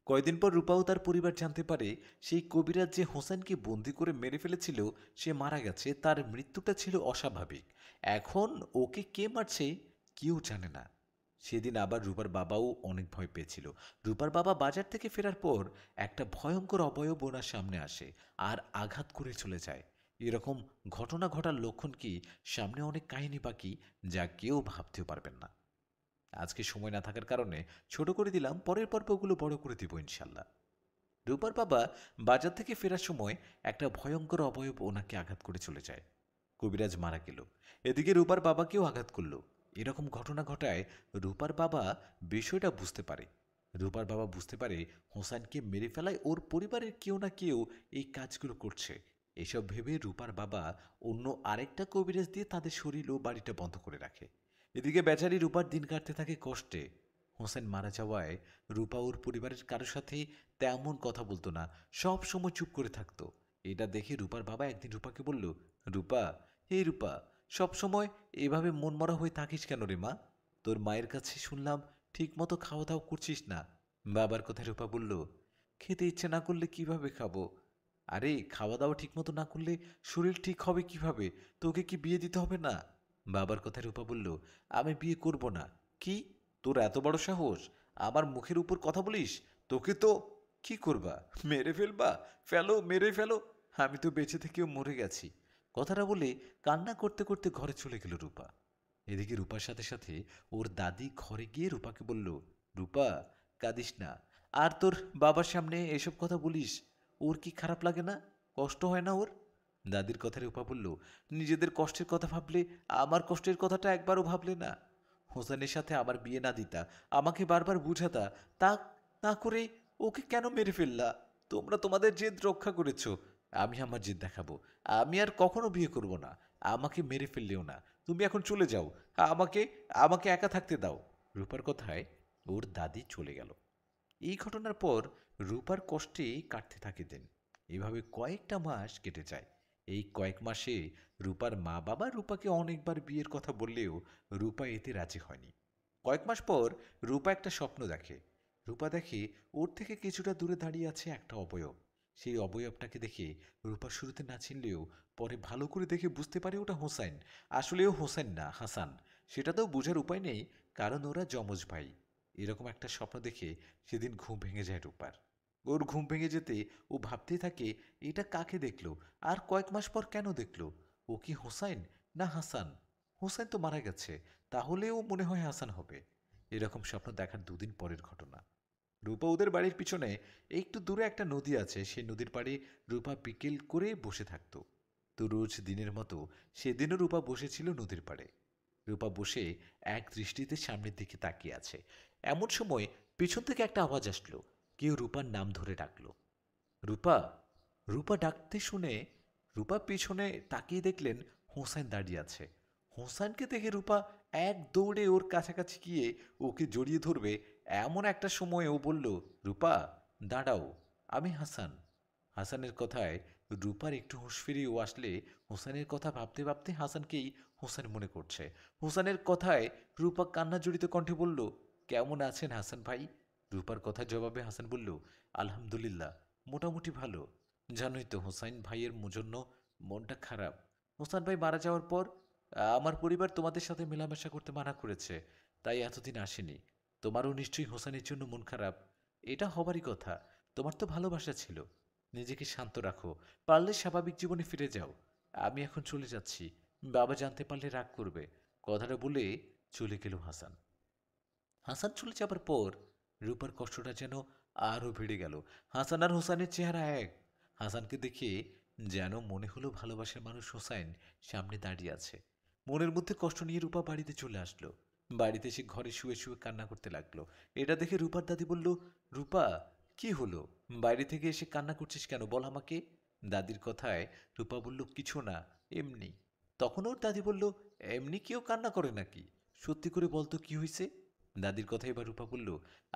কয়েকদিন পর রূপাও তার পরিবার জানতে পারে সেই কবিরাজ যে হোসেনকে বন্দি করে মেরে ফেলেছিল সে মারা গেছে, তার মৃত্যুটা ছিল অস্বাভাবিক। এখন ওকে কে মারছে কেউ জানে না। সেদিন আবার রূপার বাবাও অনেক ভয় পেয়েছিল। রূপার বাবা বাজার থেকে ফেরার পর একটা ভয়ঙ্কর অবয়ব ওনার সামনে আসে আর আঘাত করে চলে যায়। এরকম ঘটনা ঘটার লক্ষণ কি সামনে অনেক কাহিনী বাকি, যা কেউ ভাবতেও পারবেন না। আজকে সময় না থাকার কারণে ছোট করে দিলাম, পরের পর্বগুলো বড় করে দিব ইনশাল্লাহ। রূপার বাবা বাজার থেকে ফেরার সময় একটা ভয়ঙ্কর অবয়ব ওনাকে আঘাত করে চলে যায়। কবিরাজ মারা গেল, এদিকে রূপার বাবাকেও আঘাত করলো। এরকম ঘটনা ঘটায় রূপার বাবা বিষয়টা বুঝতে পারে। রূপার বাবা বুঝতে পারে হোসাইনকে মেরে ফেলায় ওর পরিবারের কেউ না কেউ এই কাজগুলো করছে। এসব ভেবে রূপার বাবা অন্য আরেকটা কবিরাজ দিয়ে তাদের শরীর ও বাড়িটা বন্ধ করে রাখে। এদিকে বেচারি রূপার দিন কাটতে থাকে কষ্টে। হোসেন মারা যাওয়ায় রূপা ওর পরিবারের কারোর সাথে তেমন কথা বলতো না, সব সময় চুপ করে থাকতো। এটা দেখে রূপার বাবা একদিন রূপাকে বলল, রূপা, হে রূপা, সব সময় এভাবে মনমরা হয়ে থাকিস কেন রে মা? তোর মায়ের কাছে শুনলাম ঠিক মতো খাওয়া দাওয়া করছিস না। বাবার কথায় রূপা বলল, খেতে ইচ্ছে না করলে কিভাবে খাবো? আরে খাওয়া দাওয়া ঠিক মতো না করলে শরীর ঠিক হবে কিভাবে? তোকে কি বিয়ে দিতে হবে না? বাবার কথায় রূপা বলল, আমি বিয়ে করব না। কি, তোর এত বড় সাহস আমার মুখের উপর কথা বলিস? তোকে তো কি করবা, মেরে ফেলবা? ফেলো, মেরে ফেলো, আমি তো বেঁচে থেকেও মরে গেছি। কথাটা বলে কান্না করতে করতে ঘরে চলে গেল রূপা। এদিকে রূপার সাথে সাথে ওর দাদি ঘরে গিয়ে রূপাকে বলল, রূপা, কাঁদিস না, আর তোর বাবার সামনে এসব কথা বলিস, ওর কি খারাপ লাগে না? কষ্ট হয় না ওর? দাদির কথায় রূপা বলল, নিজেদের কষ্টের কথা ভাবলে আমার কষ্টের কথাটা একবারও ভাবলে না? হোসেনের সাথে আমার বিয়ে না দিতা, আমাকে বারবার বুঝাতা, তা না করে ওকে কেন মেরে ফেললা? তোমরা তোমাদের জেদ রক্ষা করেছো, আমি আমার জেদ দেখাবো। আমি আর কখনো বিয়ে করব না। আমাকে মেরে ফেললেও না। তুমি এখন চলে যাও। আমাকে আমাকে একা থাকতে দাও। রূপার কথায় ওর দাদি চলে গেল। এই ঘটনার পর রূপার কষ্টে কাটতে থাকে দিন। এভাবে কয়েকটা মাস কেটে যায়। এই কয়েক মাসে রূপার মা বাবা রূপাকে অনেকবার বিয়ের কথা বললেও রূপা এতে রাজি হয়নি। কয়েক মাস পর রূপা একটা স্বপ্ন দেখে। রূপা দেখে ওর থেকে কিছুটা দূরে দাঁড়িয়ে আছে একটা অবয়ব। সেই অবয়বটাকে দেখে রূপা শুরুতে না চিনলেও পরে ভালো করে দেখে বুঝতে পারে ওটা হোসাইন। আসলেও হোসেন না, হাসান। সেটা তো বোঝার উপায় নেই, কারণ ওরা যমজ ভাই। এরকম একটা স্বপ্ন দেখে সেদিন ঘুম ভেঙে যায় রূপার। ওর ঘুম ভেঙে যেতে ও ভাবতেই থাকে এটা কাকে দেখলো, আর কয়েক মাস পর কেন দেখলো? ও কি হোসাইন না হাসান? হোসাইন তো মারা গেছে, তাহলে ও মনে হয় হাসান হবে। এরকম স্বপ্ন দেখার দুদিন পরের ঘটনা। রূপা ওদের বাড়ির পিছনে একটু দূরে একটা নদী আছে, সেই নদীর পাড়ে রূপা বিকেল করে বসে থাকতো। তো রোজ দিনের মতো সেদিনও রূপা বসেছিল নদীর পাড়ে। রূপা বসে এক দৃষ্টিতে সামনের দিকে তাকিয়ে আছে। এমন সময় পিছন থেকে একটা আওয়াজ আসলো, কেউ রূপার নাম ধরে ডাকলো, রূপা। রূপা ডাকতে শুনে রূপা পিছনে তাকিয়ে দেখলেন হোসাইন দাঁড়িয়ে আছে। হোসাইনকে দেখে রূপা এক দৌড়ে ওর কাছাকাছি গিয়ে ওকে জড়িয়ে ধরবে, এমন একটা সময় ও বলল, রূপা, দাঁড়াও, আমি হাসান। হাসানের কথায় রূপার একটু হুঁশ ফিরিয়ে ও আসলে হোসেনের কথা ভাবতে ভাবতে হাসানকেই হোসেন মনে করছে। হোসেনের কথায় রূপা কান্না জড়িত কণ্ঠে বলল, কেমন আছেন হাসান ভাই? রূপার কথার জবাবে হাসান বলল, আলহামদুলিল্লাহ, মোটামুটি ভালো। জানোই তো হোসাইন ভাইয়ের জন্য মনটা খারাপ। হোসাইন ভাই মারা যাওয়ার পর আমার পরিবার তোমাদের সাথে মেলামেশা করতে মানা করেছে, তাই এতদিন আসেনি। তোমারও নিশ্চয়ই হোসেনের জন্য মন খারাপ। এটা হবারই কথা। তোমার তো ভালোবাসা ছিল। নিজেকে শান্ত রাখো। পারলে স্বাভাবিক জীবনে ফিরে যাও। আমি এখন চলে যাচ্ছি। বাবা জানতে পারলে রাগ করবে। কথাটা বলে চলে গেল হাসান। হাসান চলে যাবার পর রূপার কষ্টটা যেন আরও বেড়ে গেল। হাসান আর হোসেনের চেহারা এক। হাসানকে দেখে যেন মনে হলো ভালোবাসার মানুষ হোসাইন সামনে দাঁড়িয়ে আছে। মনের মধ্যে কষ্ট নিয়ে রূপা বাড়িতে চলে আসলো। বাড়িতে এসে ঘরে শুয়ে শুয়ে কান্না করতে লাগলো। এটা দেখে রূপার দাদি বলল, রূপা, কি হলো? বাইরে থেকে এসে কান্না করছিস কেন, বল আমাকে। দাদির কথায় রূপা বলল, কিছু না, এমনি। তখন ওর দাদি বলল, এমনি কেউ কান্না করে নাকি? সত্যি করে বলতো কি হয়েছে? দাদির কথা এবার রূপা বলল,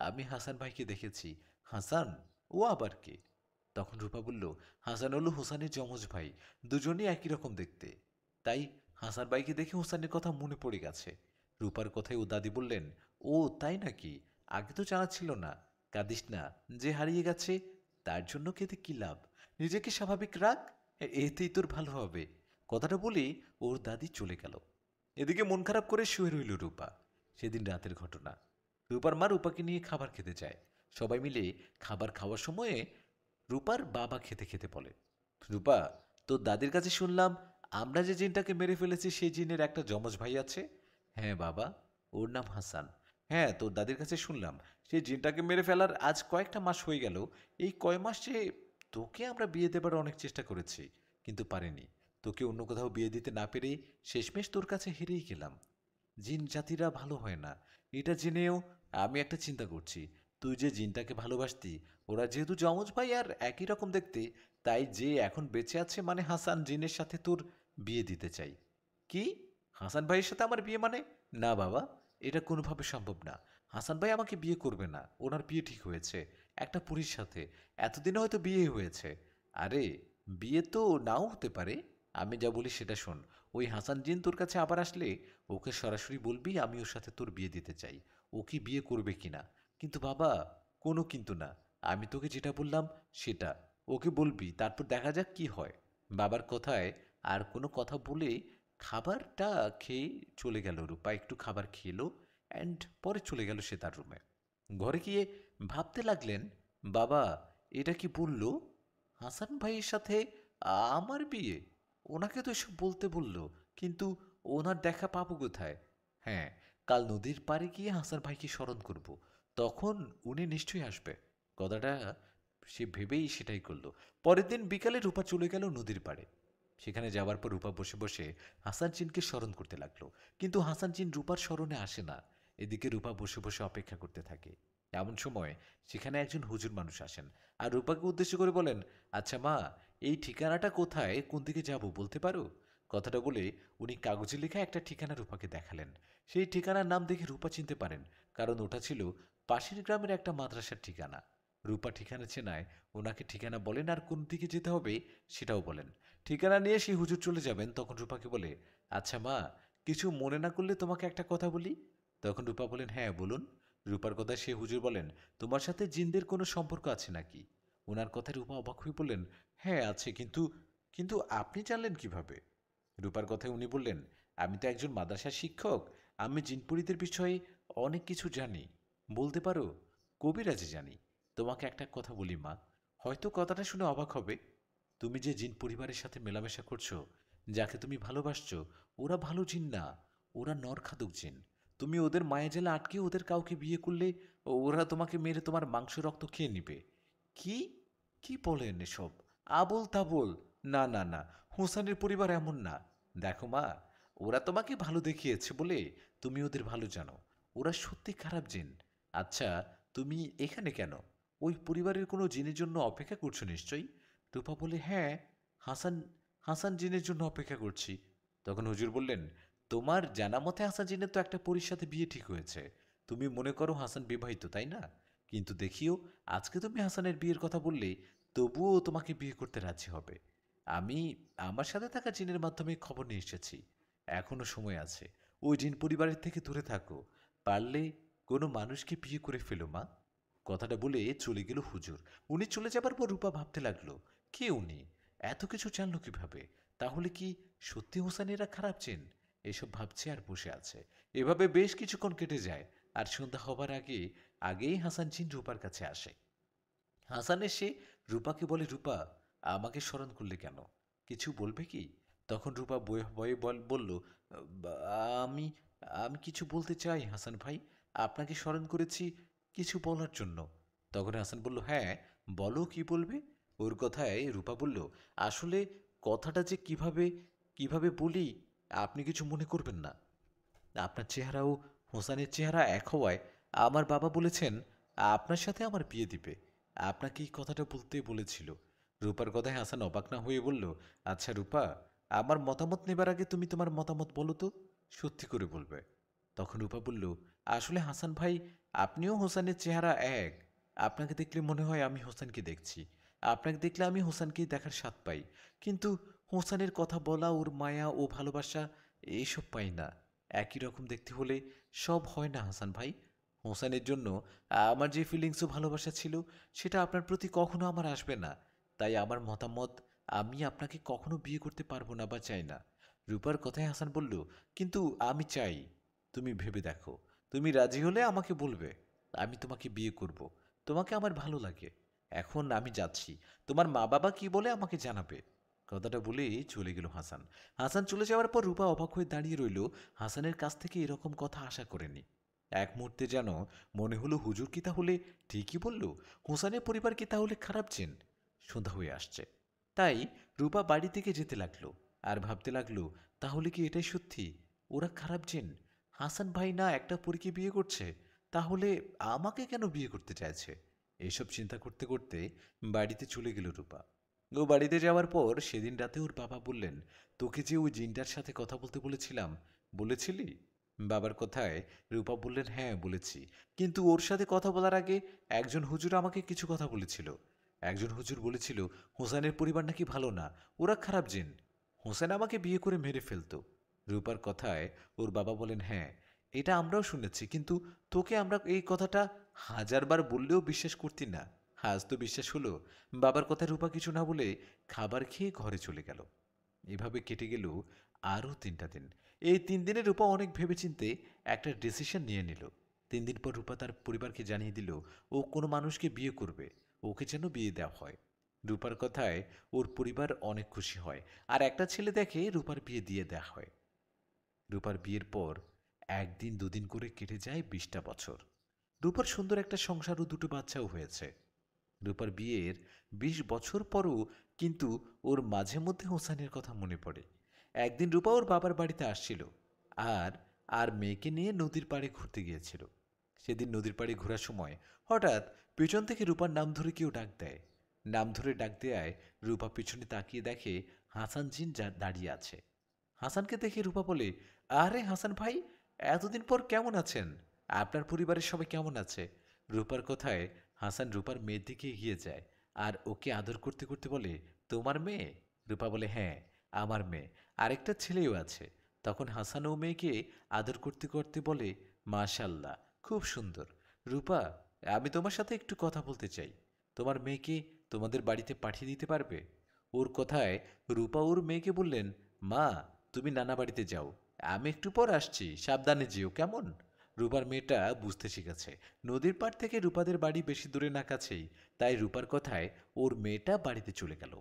আমি হাসান ভাইকে দেখেছি। হাসান? ও আবার কে? তখন রূপা বলল, হাসান হলো হোসানের যমজ ভাই। দুজনেই একই রকম দেখতে। তাই হাসান ভাইকে দেখে হোসানের কথা মনে পড়ে গেছে। রূপার কথায় ও দাদি বললেন, ও তাই নাকি? আগে তো জানা ছিল না। কাঁদিস না, যে হারিয়ে গেছে তার জন্য কেঁদে কি লাভ? নিজেকে স্বাভাবিক রাখ, এতেই তোর ভালো হবে। কথাটা বলে ওর দাদি চলে গেল। এদিকে মন খারাপ করে শুয়ে রইল রূপা। সেদিন রাতের ঘটনা। রূপার মা রূপাকে নিয়ে খাবার খেতে যায়। সবাই মিলে খাবার খাওয়ার সময়ে রূপার বাবা খেতে খেতে বলে, রূপা, তোর দাদির কাছে শুনলাম আমরা যে জিনটাকে মেরে ফেলেছি সেই জিনের একটা যমজ ভাই আছে। হ্যাঁ বাবা, ওর নাম হাসান। হ্যাঁ, তোর দাদির কাছে শুনলাম সেই জিনটাকে মেরে ফেলার আজ কয়েকটা মাস হয়ে গেল। এই কয় মাসে তোকে আমরা বিয়ে দেবার অনেক চেষ্টা করেছি, কিন্তু পারিনি। তোকে অন্য কোথাও বিয়ে দিতে না পেরে শেষমেশ তোর কাছে হেরেই গেলাম। জিন জাতিরা ভালো হয় না, এটা জেনেও আমি একটা চিন্তা করছি। তুই যে জিনটাকে ভালোবাসতি, ওরা যেহেতু যমজ ভাই আর একই রকম দেখতে, তাই যে এখন বেঁচে আছে মানে হাসান জিনের সাথে তোর বিয়ে দিতে চাই। কি? হাসান ভাইয়ের সাথে আমার বিয়ে মানে? না বাবা, এটা কোনোভাবে সম্ভব না। হাসান ভাই আমাকে বিয়ে করবে না। ওনার বিয়ে ঠিক হয়েছে একটা পুরীর সাথে। এতদিনে হয়তো বিয়ে হয়েছে। আরে, বিয়ে তো নাও হতে পারে। আমি যা বলি সেটা শোন। ওই হাসান জিন তোর কাছে আবার আসলে ওকে সরাসরি বলবি আমি ওর সাথে তোর বিয়ে দিতে চাই। ও কি বিয়ে করবে কিনা? কিন্তু বাবা, কোনো কিন্তু না। আমি তোকে যেটা বললাম সেটা। ওকে বলবি, তারপর দেখা যাক কি হয়। বাবার কথায় আর কোনো কথা বলে খাবারটা খেয়ে চলে গেল রূপা। একটু খাবার খেলো অ্যান্ড পরে চলে গেল সে তার রুমে। ঘরে গিয়ে ভাবতে লাগলেন, বাবা, এটা কি বলল? হাসান ভাইয়ের সাথে আমার বিয়ে? ওনাকে তো এসব বলতে বলল, কিন্তু ওনার দেখা পাবো কোথায়? হ্যাঁ, কাল নদীর পাড়ে গিয়ে হাসান ভাইকে স্মরণ করব। তখন উনি নিশ্চয়ই আসবে। কথাটা সে ভেবেই সেটাই করলো। পরের দিন বিকালে রূপা চলে গেল নদীর পাড়ে। সেখানে যাওয়ার পর রূপা বসে বসে হাসান চিনকে স্মরণ করতে লাগলো। কিন্তু হাসান চিন রূপার স্মরণে আসে না। এদিকে রূপা বসে বসে অপেক্ষা করতে থাকে। এমন সময় সেখানে একজন হুজুর মানুষ আসেন আর রূপাকে উদ্দেশ্য করে বলেন, আচ্ছা মা, এই ঠিকানাটা কোথায়, কোন দিকে যাব বলতে পারো? কথাটা বলে উনি কাগজে লেখা একটা ঠিকানা রূপাকে দেখালেন। সেই ঠিকানার নাম দেখে রূপা চিনতে পারেন, কারণ ওটা ছিল পাশের গ্রামের একটা মাদ্রাসার ঠিকানা। রূপা ঠিকানা চেনায় ওনাকে ঠিকানা বলেন আর কোন দিকে যেতে হবে সেটাও বলেন। ঠিকানা নিয়ে সেই হুজুর চলে যাবেন, তখন রূপাকে বলে, আচ্ছা মা, কিছু মনে না করলে তোমাকে একটা কথা বলি। তখন রূপা বলেন, হ্যাঁ বলুন। রূপার কথায় সে হুজুর বলেন, তোমার সাথে জিনদের কোনো সম্পর্ক আছে নাকি? ওনার কথায় রূপা অবাক হয়ে বললেন, হ্যাঁ আছে, কিন্তু কিন্তু আপনি জানলেন কিভাবে? রূপার কথায় উনি বললেন, আমি তো একজন মাদ্রাসার শিক্ষক। আমি জিনপুরীদের বিষয়ে অনেক কিছু জানি। বলতে পারো কবিরাজি জানি। তোমাকে একটা কথা বলি মা, হয়তো কথাটা শুনে অবাক হবে। তুমি যে জিন পরিবারের সাথে মেলামেশা করছো, যাকে তুমি ভালোবাসছো, ওরা ভালো জিন না, ওরা নরখাদক জিন। তুমি ওদের মায়াজালে আটকে ওদের কাউকে বিয়ে করলে ওরা তোমাকে মেরে তোমার মাংস রক্ত খেয়ে নিবে। কি কি বলেন এসব? আবোল তাবোল। না না না, হোসেনের পরিবার এমন না। দেখো মা, ওরা তোমাকে ভালো দেখিয়েছে বলে তুমি ওদের ভালো জানো। ওরা সত্যি খারাপ জিন। আচ্ছা, তুমি এখানে কেন? ওই পরিবারের কোনো জিনের জন্য অপেক্ষা করছো নিশ্চয়ই। রূপা বলে, হ্যাঁ, হাসান হাসান জিনের জন্য অপেক্ষা করছি। তখন হুজুর বললেন, তোমার জানা মতে হাসান জিনের তো একটা পরীর সাথে বিয়ে ঠিক হয়েছে। তুমি মনে করো হাসান বিবাহিত, তাই না? কিন্তু দেখিও, আজকে তুমি হাসানের বিয়ের কথা বললে তবুও ও তোমাকে বিয়ে করতে রাজি হবে। আমি আমার সাথে থাকা জিনের মাধ্যমে খবর নিয়ে এসেছি। এখনো সময় আছে। ওই জিন পরিবারের থেকে দূরে থাকো। পারলে কোনো মানুষকে বিয়ে করে ফেলো মা। কথাটা বলে চলে গেল হুজুর। উনি চলে যাবার পর রূপা ভাবতে লাগলো, কে উনি? এত কিছু জানলো কিভাবে? তাহলে কি সত্যি হোসেনেরা খারাপ চেন? এসব ভাবছে আর বসে আছে। এভাবে বেশ কিছুক্ষণ কেটে যায়। আর সন্ধ্যা হবার আগেই হাসান জিন রূপার কাছে আসে। হাসান এসে রূপাকে বলে, রূপা, আমাকে স্মরণ করলে কেন? কিছু বলবে কি? তখন রূপা বয়ে ভয়ে বলল, "বা, আমি আমি কিছু বলতে চাই হাসান ভাই। আপনাকে স্মরণ করেছি কিছু বলার জন্য।" তখন হাসান বলল, হ্যাঁ, বলো কি বলবে। ওর কথায় রূপা বলল, আসলে কথাটা যে কিভাবে কিভাবে বলি আপনি কিছু মনে করবেন না। আপনার চেহারা ও হোসানের চেহারা এক হওয়ায় আমার বাবা বলেছেন আপনার সাথে আমার বিয়ে দিবে। আপনাকে এই কথাটা বলতে বলেছিল। রূপার কথায় হাসান অবাক না হয়ে বলল, আচ্ছা রূপা, আমার মতামত নেবার আগে তুমি তোমার মতামত বলো তো, সত্যি করে বলবে। তখন রূপা বলল, আসলে হাসান ভাই, আপনিও হোসানের চেহারা এক। আপনাকে দেখলে মনে হয় আমি হোসেনকে দেখছি। আপনাকে দেখলে আমি হোসেনকেই দেখার স্বাদ পাই। কিন্তু হোসেনের কথা বলা, ওর মায়া ও ভালোবাসা এইসব পাই না। একই রকম দেখতে হলে সব হয় না হাসান ভাই। হোসেনের জন্য আমার যে ফিলিংস ও ভালোবাসা ছিল সেটা আপনার প্রতি কখনো আমার আসবে না। তাই আমার মতামত, আমি আপনাকে কখনো বিয়ে করতে পারবো না বা চাই না। রূপার কথায় হাসান বলল, কিন্তু আমি চাই। তুমি ভেবে দেখো, তুমি রাজি হলে আমাকে বলবে, আমি তোমাকে বিয়ে করব। তোমাকে আমার ভালো লাগে। এখন আমি যাচ্ছি, তোমার মা বাবা কি বলে আমাকে জানাবে। কথাটা বলেই চলে গেল হাসান। হাসান চলে যাওয়ার পর রূপা অবাক হয়ে দাঁড়িয়ে রইল। হাসানের কাছ থেকে এরকম কথা আশা করেনি। এক মুহূর্তে যেন মনে হলো, হুজুর কি তাহলে ঠিকই বলল? হোসানের পরিবার কি তাহলে খারাপ জিন? সন্ধ্যা হয়ে আসছে, তাই রূপা বাড়ি থেকে যেতে লাগলো। আর ভাবতে লাগলো, তাহলে কি এটাই সত্যি? ওরা খারাপ জিন? হাসান ভাই না একটা পরীকে বিয়ে করছে, তাহলে আমাকে কেন বিয়ে করতে চাইছে? এসব চিন্তা করতে করতে বাড়িতে চলে গেল রূপা। ও বাড়িতে যাওয়ার পর সেদিন রাতে ওর বাবা বললেন, তোকে যে ওই জিনটার সাথে কথা বলতে বলেছিলাম, বলেছিলি? বাবার কথায় রূপা বললেন, হ্যাঁ বলেছি। কিন্তু ওর সাথে কথা বলার আগে একজন হুজুর আমাকে কিছু কথা বলেছিল। একজন হুজুর বলেছিল হোসেনের পরিবার নাকি ভালো না, ওরা খারাপ জিন। হোসেন আমাকে বিয়ে করে মেরে ফেলতো। রূপার কথায় ওর বাবা বলেন, হ্যাঁ, এটা আমরাও শুনেছি, কিন্তু তোকে আমরা এই কথাটা হাজারবার বললেও বিশ্বাস করতি না। আজ তো বিশ্বাস হলো। বাবার কথায় রূপা কিছু না বলে খাবার খেয়ে ঘরে চলে গেল। এভাবে কেটে গেল আরও 3টা দিন। এই 3 দিনে রূপা অনেক ভেবেচিন্তে একটা ডিসিশন নিয়ে নিল। 3 দিন পর রূপা তার পরিবারকে জানিয়ে দিল ও কোনো মানুষকে বিয়ে করবে, ওকে যেন বিয়ে দেওয়া হয়। রূপার কথায় ওর পরিবার অনেক খুশি হয়, আর একটা ছেলে দেখে রূপার বিয়ে দিয়ে দেওয়া হয়। রূপার বিয়ের পর 1 দিন 2 দিন করে কেটে যায় 20টা বছর। রূপার সুন্দর একটা সংসার ও 2টো বাচ্চাও হয়েছে। রূপার বিয়ের 20 বছর পরও কিন্তু ওর মাঝে মধ্যে হোসানের কথা মনে পড়ে। একদিন রূপা ওর বাবার বাড়িতে আসছিল, আর আর মেয়েকে নিয়ে নদীর পাড়ে ঘুরতে গিয়েছিল। সেদিন নদীর পাড়ে ঘোরার সময় হঠাৎ পেছন থেকে রূপার নাম ধরে কেউ ডাক দেয়। নাম ধরে ডাক দেয়ায় রূপা পিছনে তাকিয়ে দেখে হাসান জিন দাঁড়িয়ে আছে। হাসানকে দেখে রূপা বলে, আরে হাসান ভাই, এতদিন পর কেমন আছেন? আপনার পরিবারের সবাই কেমন আছে? রূপার কথায় হাসান রূপার মেয়ের দিকে এগিয়ে যায় আর ওকে আদর করতে করতে বলে, তোমার মেয়ে? রূপা বলে, হ্যাঁ, আমার মেয়ে। আরেকটা ছেলেও আছে। তখন হাসান ও মেয়েকে আদর করতে করতে বলে, মাশাল্লাহ, খুব সুন্দর। রূপা, আমি তোমার সাথে একটু কথা বলতে চাই। তোমার মেয়েকে তোমাদের বাড়িতে পাঠিয়ে দিতে পারবে? ওর কথায় রূপা ওর মেয়েকে বললেন, মা, তুমি নানা বাড়িতে যাও, আমি একটু পর আসছি, সাবধানে যেও, কেমন? রূপার মেয়েটা বুঝতে শিখেছে নদীর পাড় থেকে রূপাদের বাড়ি বেশি দূরে না কাছেই। তাই রূপার কথায় ওর মেয়েটা বাড়িতে চলে গেল।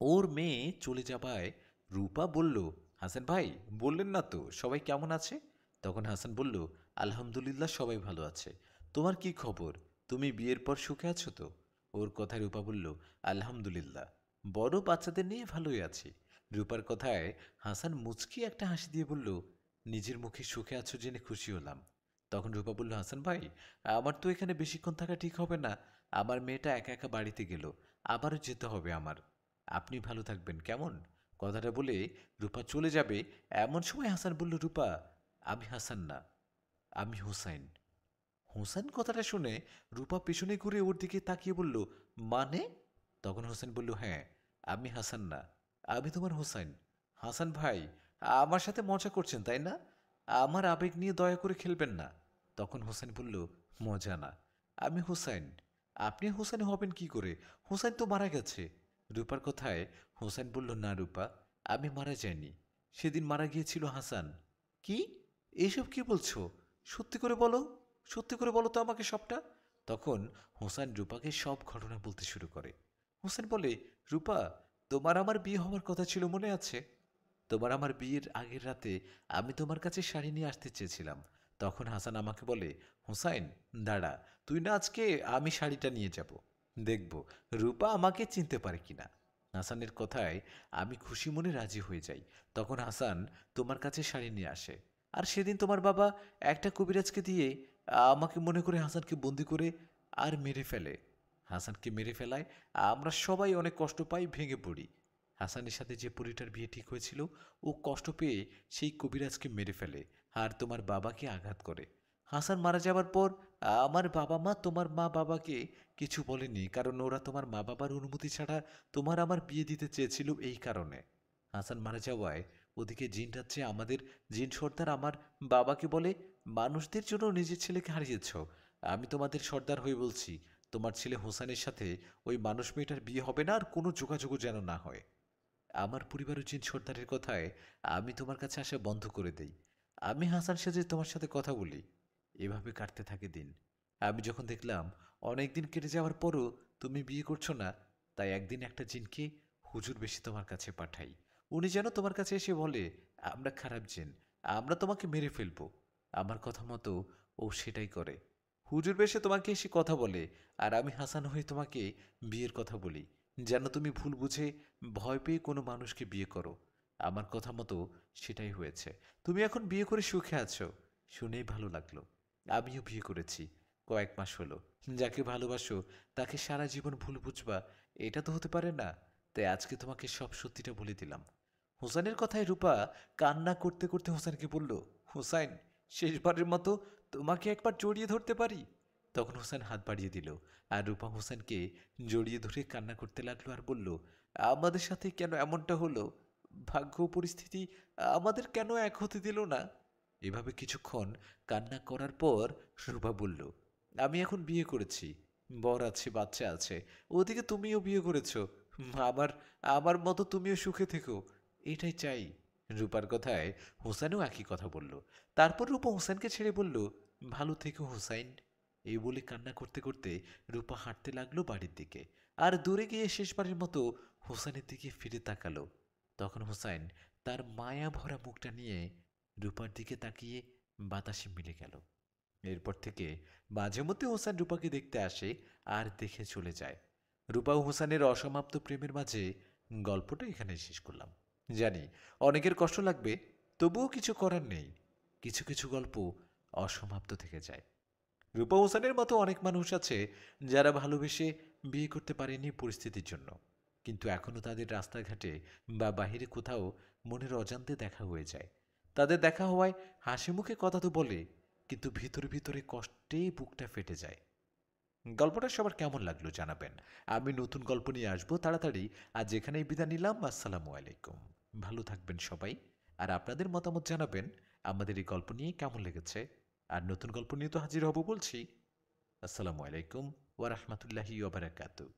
ওর মেয়ে চলে যাওয়ায় রূপা বলল, হাসান ভাই, বললেন না তো সবাই কেমন আছে? তখন হাসান বলল, আলহামদুলিল্লাহ, সবাই ভালো আছে। তোমার কি খবর? তুমি বিয়ের পর সুখে আছো তো? ওর কথায় রূপা বলল, আলহামদুলিল্লাহ, বড় বাচ্চাদের নিয়ে ভালোই আছি। রূপার কথায় হাসান মুচকি একটা হাসি দিয়ে বলল, নিজের মুখে সুখে আছো জেনে খুশি হলাম। তখন রূপা বলল, হাসান ভাই, আমার তো এখানে বেশিক্ষণ থাকা ঠিক হবে না। আমার মেয়েটা একা একা বাড়িতে গেল, আবারও যেতে হবে আমার। আপনি ভালো থাকবেন, কেমন? কথাটা বলে রূপা চলে যাবে, এমন সময় হাসান বলল, রূপা, আমি হাসান না, আমি হুসাইন। হুসাইন কথাটা শুনে রূপা পেছনে ঘুরে ওর দিকে তাকিয়ে বলল, মানে? তখন হোসেন বলল, হ্যাঁ, আমি হাসান না, আমি তোমার হুসাইন। হাসান ভাই, আমার সাথে মজা করছেন তাই না? আমার আবেগ নিয়ে দয়া করে খেলবেন না। তখন হোসেন বলল, মজা না, আমি হুসাইন। আপনি হুসাইন হবেন কি করে? হুসাইন তো মারা গেছে। রূপার কথায় হোসেন বলল, না রূপা, আমি মারা যাইনি, সেদিন মারা গিয়েছিল হাসান। কি? এইসব কি বলছো? সত্যি করে বলো, সত্যি করে বলো তো আমাকে সবটা। তখন হোসেন রূপাকে সব ঘটনা বলতে শুরু করে। হোসেন বলে, রূপা, তোমার আমার বিয়ে হওয়ার কথা ছিল মনে আছে? তোমার আমার বিয়ের আগের রাতে আমি তোমার কাছে শাড়ি নিয়ে আসতে চেয়েছিলাম। তখন হাসান আমাকে বলে, হুসাইন দাঁড়া, তুই না আজকে আমি শাড়িটা নিয়ে যাব, দেখব রূপা আমাকে চিনতে পারে কিনা। হাসানের কথায় আমি খুশি মনে রাজি হয়ে যাই। তখন হাসান তোমার কাছে শাড়ি নিয়ে আসে। আর সেদিন তোমার বাবা একটা কবিরাজকে দিয়ে আমাকে মনে করে হাসানকে বন্দি করে আর মেরে ফেলে। হাসানকে মেরে ফেলায় আমরা সবাই অনেক কষ্ট পাই, ভেঙে পড়ি। হাসানের সাথে যে পরীটার বিয়ে ঠিক হয়েছিল ও কষ্ট পেয়ে সেই কবিরাজকে মেরে ফেলে আর তোমার বাবাকে আঘাত করে। হাসান মারা যাবার পর আমার বাবা মা তোমার মা বাবাকে কিছু বলেনি, কারণ ওরা তোমার মা বাবার অনুমতি ছাড়া তোমার আমার বিয়ে দিতে চেয়েছিল এই কারণে। হাসান মারা যাওয়ায় ওদিকে জিন রাজ্যে আমাদের জিন সর্দার আমার বাবাকে বলে, মানুষদের জন্য নিজের ছেলেকে হারিয়েছ, আমি তোমাদের সর্দার হয়ে বলছি তোমার ছেলে হোসেনের সাথে ওই মানুষ মেয়েটার বিয়ে হবে না, আর কোনো যোগাযোগও যেন না হয়। আমার পরিবারের জিন সর্দারের কথায় আমি তোমার কাছে আসা বন্ধ করে দেই। আমি হাসান সেজে তোমার সাথে কথা বলি। এভাবে কাটতে থাকে দিন। আমি যখন দেখলাম অনেক দিন কেটে যাওয়ার পরও তুমি বিয়ে করছো না, তাই একদিন একটা জিনকে হুজুর বেশি তোমার কাছে পাঠাই। উনি যেন তোমার কাছে এসে বলে, আমরা খারাপ জিন, আমরা তোমাকে মেরে ফেলবো। আমার কথা মতো ও সেটাই করে। হুজুর বেশে তোমাকে এসে কথা বলে, আর আমি হাসান হয়ে তোমাকে বিয়ের কথা বলি, যেন তুমি ভুল বুঝে ভয় পেয়ে কোনো মানুষকে বিয়ে করো। আমার কথা মতো সেটাই হয়েছে। তুমি এখন বিয়ে করে সুখে আছো, শুনেই ভালো লাগলো। আমিও বিয়ে করেছি, কয়েক মাস হলো। যাকে ভালোবাসো তাকে সারা জীবন ভুল বুঝবা, এটা তো হতে পারে না। তাই আজকে তোমাকে সব সত্যিটা বলে দিলাম। হোসেনের কথায় রূপা কান্না করতে করতে হোসেনকে বলল, হোসাইন, শেষবারের মতো তোমাকে একবার জড়িয়ে ধরতে পারি? তখন হোসেন হাত বাড়িয়ে দিল, আর রূপা হোসেনকে জড়িয়ে ধরে কান্না করতে লাগলো আর বলল, আমাদের সাথে কেন এমনটা হলো? ভাগ্য পরিস্থিতি আমাদের কেন এক হতে দিল না? এভাবে কিছুক্ষণ কান্না করার পর রূপা বলল, আমি এখন বিয়ে করেছি, বর আছে, বাচ্চা আছে। ওদিকে তুমিও বিয়ে করেছো। আমার আমার মতো তুমিও সুখে থেকো, এটাই চাই। রূপার কথায় হোসেনও একই কথা বলল। তারপর রূপা হোসেনকে ছেড়ে বলল, ভালো থেকো হোসাইন। এই বলে কান্না করতে করতে রূপা হাঁটতে লাগলো বাড়ির দিকে, আর দূরে গিয়ে শেষবারের মতো হোসেনের দিকে ফিরে তাকালো। তখন হোসেন তার মায়া ভরা মুখটা নিয়ে রূপার দিকে তাকিয়ে বাতাসে মিলে গেল। এরপর থেকে মাঝে মধ্যে হোসেন রূপাকে দেখতে আসে আর দেখে চলে যায়। রূপা ও হোসেনের অসমাপ্ত প্রেমের মাঝে গল্পটা এখানে শেষ করলাম। জানি অনেকের কষ্ট লাগবে, তবুও কিছু করার নেই। কিছু কিছু গল্প অসমাপ্ত থেকে যায়। রূপা হোসেনের মতো অনেক মানুষ আছে যারা ভালোবেসে বিয়ে করতে পারেনি পরিস্থিতির জন্য, কিন্তু এখনও তাদের রাস্তাঘাটে বা বাহিরে কোথাও মনের অজান্তে দেখা হয়ে যায়। তাদের দেখা হওয়ায় হাসি মুখে কথা তো বলে, কিন্তু ভিতরে ভিতরে কষ্টে বুকটা ফেটে যায়। গল্পটা সবার কেমন লাগলো জানাবেন। আমি নতুন গল্প নিয়ে আসবো তাড়াতাড়ি। আজ যেখানেই বিদায় নিলাম, আসসালামু আলাইকুম। ভালো থাকবেন সবাই, আর আপনাদের মতামত জানাবেন আমাদের এই গল্প নিয়ে কেমন লেগেছে। আর নতুন গল্প নিয়ে তো হাজির হব বলছি। আসসালামু আলাইকুম ওয়া রাহমাতুল্লাহি ওয়া বারাকাতুহু।